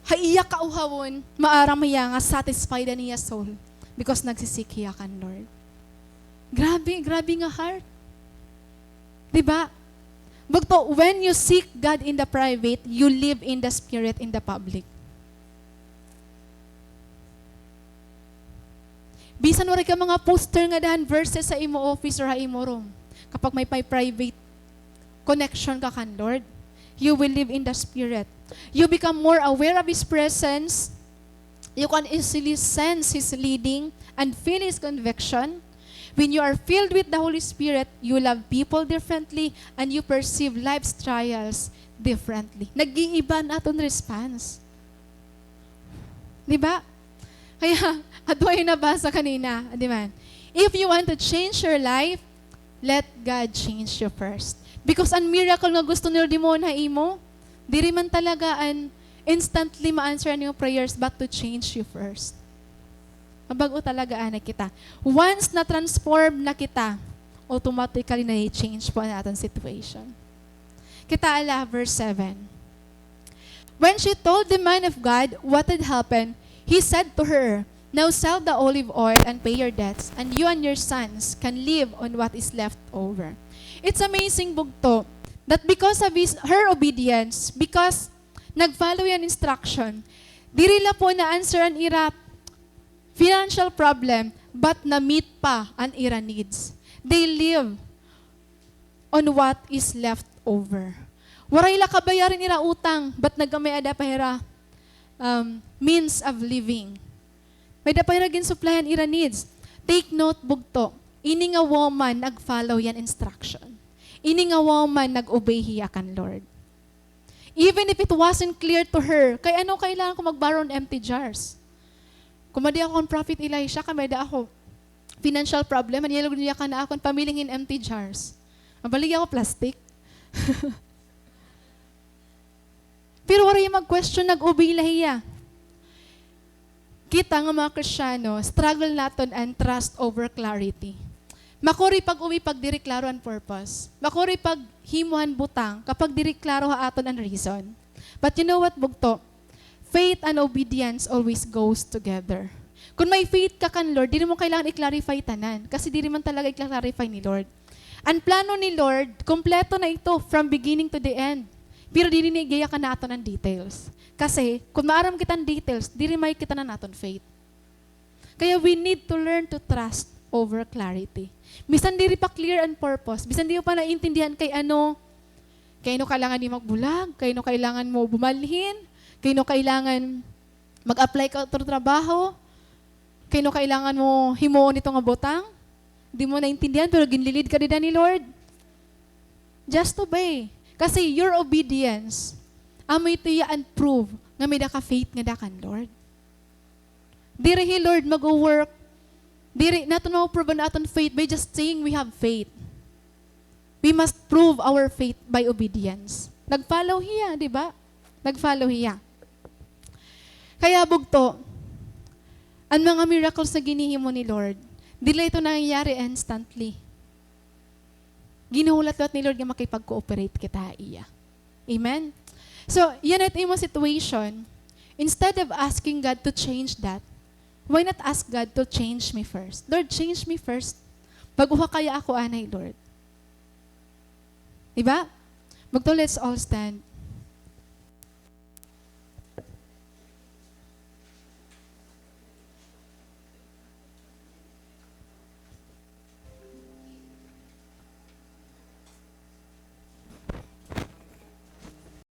Haiya ka uhawon, maaram hiya nga satisfied niya soul because nagsisik hiya kan Lord. Grabe nga heart. Diba? Bugto, when you seek God in the private, you live in the Spirit in the public. Bisan wala ka mga poster nga dahan verses sa imo office or sa imo room. Kapag may private connection ka kan Lord, you will live in the Spirit. You become more aware of His presence. You can easily sense His leading and feel His conviction. When you are filled with the Holy Spirit, you love people differently and you perceive life's trials differently. Nag-iiba naton response. Diba? Kaya, ato ay nabasa kanina, di ba? If you want to change your life, let God change you first. Because ang miracle nga gusto nila di mo na imo, diri man talaga an instantly ma-answer yung prayers but to change you first. Mabago talaga na kita. Once na-transform na kita, automatically na-change po natin situation. Kita ala, verse 7. When she told the man of God what had happened, he said to her, "Now sell the olive oil and pay your debts, and you and your sons can live on what is left over." It's amazing, bugto, that because of her obedience, because nag-follow yan instruction, dirila po na-answer ang ira financial problem, but na-meet pa ang ira needs. They live on what is left over. Waray la kabayarin ira utang, but nagamay ada pahira means of living. May da pahira gin supplyan ira needs. Take note, bugto, ini nga woman nag-follow yan instruction. Ini nga woman nag-obey hiya kan Lord. Even if it wasn't clear to her, kay ano kailangan ko mag-borrow ng empty jars? Kumadi ako ng Prophet Elisha, kamay da ako financial problem, maniyalog niya ka na ako pamilingin empty jars. Mabalig ako plastic. Pero wala yung mag-question, nag-obey lahiya. Kita nga mga Kristyano, struggle naton and trust over clarity. Makuri pag umi pag diri klaro ang purpose. Makuri pag himuhan butang kapag diri klaro ha aton ang reason. But you know what, bugto? Faith and obedience always goes together. Kung may faith ka kan Lord, di mo kailangan i-clarify tanan. Kasi di man talaga i-clarify ni Lord. Ang plano ni Lord, kompleto na ito from beginning to the end. Pero di nigaya ka naton ang details. Kasi kung maaram kita ang details, di may kita na naton faith. Kaya we need to learn to trust over clarity. Bisan diri pa clear and purpose. Bisan di mo pa naintindihan kay ano kailangan ni magbulag, kay kailangan mo bumalhin, kay kailangan mag-apply ka sa trabaho, kay kailangan mo himuon ito nga botang, di mo naintindihan pero ginlilid ka din ni Lord. Just obey. Kasi your obedience, amoy ito and prove nga may da ka faith nga da kan Lord. Diri hi Lord mag-work. Diri nato no prove naton faith by just saying we have faith. We must prove our faith by obedience. Nag-follow hiya, di ba? Nag-follow hiya. Kaya bugto, ang mga miracles na ginihimo ni Lord, dila ito nangyayari instantly. Ginuhulat-lat ni Lord nga makipag-cooperate kita iya. Amen? So, yan ito yung situation. Instead of asking God to change that, why not ask God to change me first? Lord, change me first. Baguha kaya ako anay, Lord. Diba? Magto, let's all stand.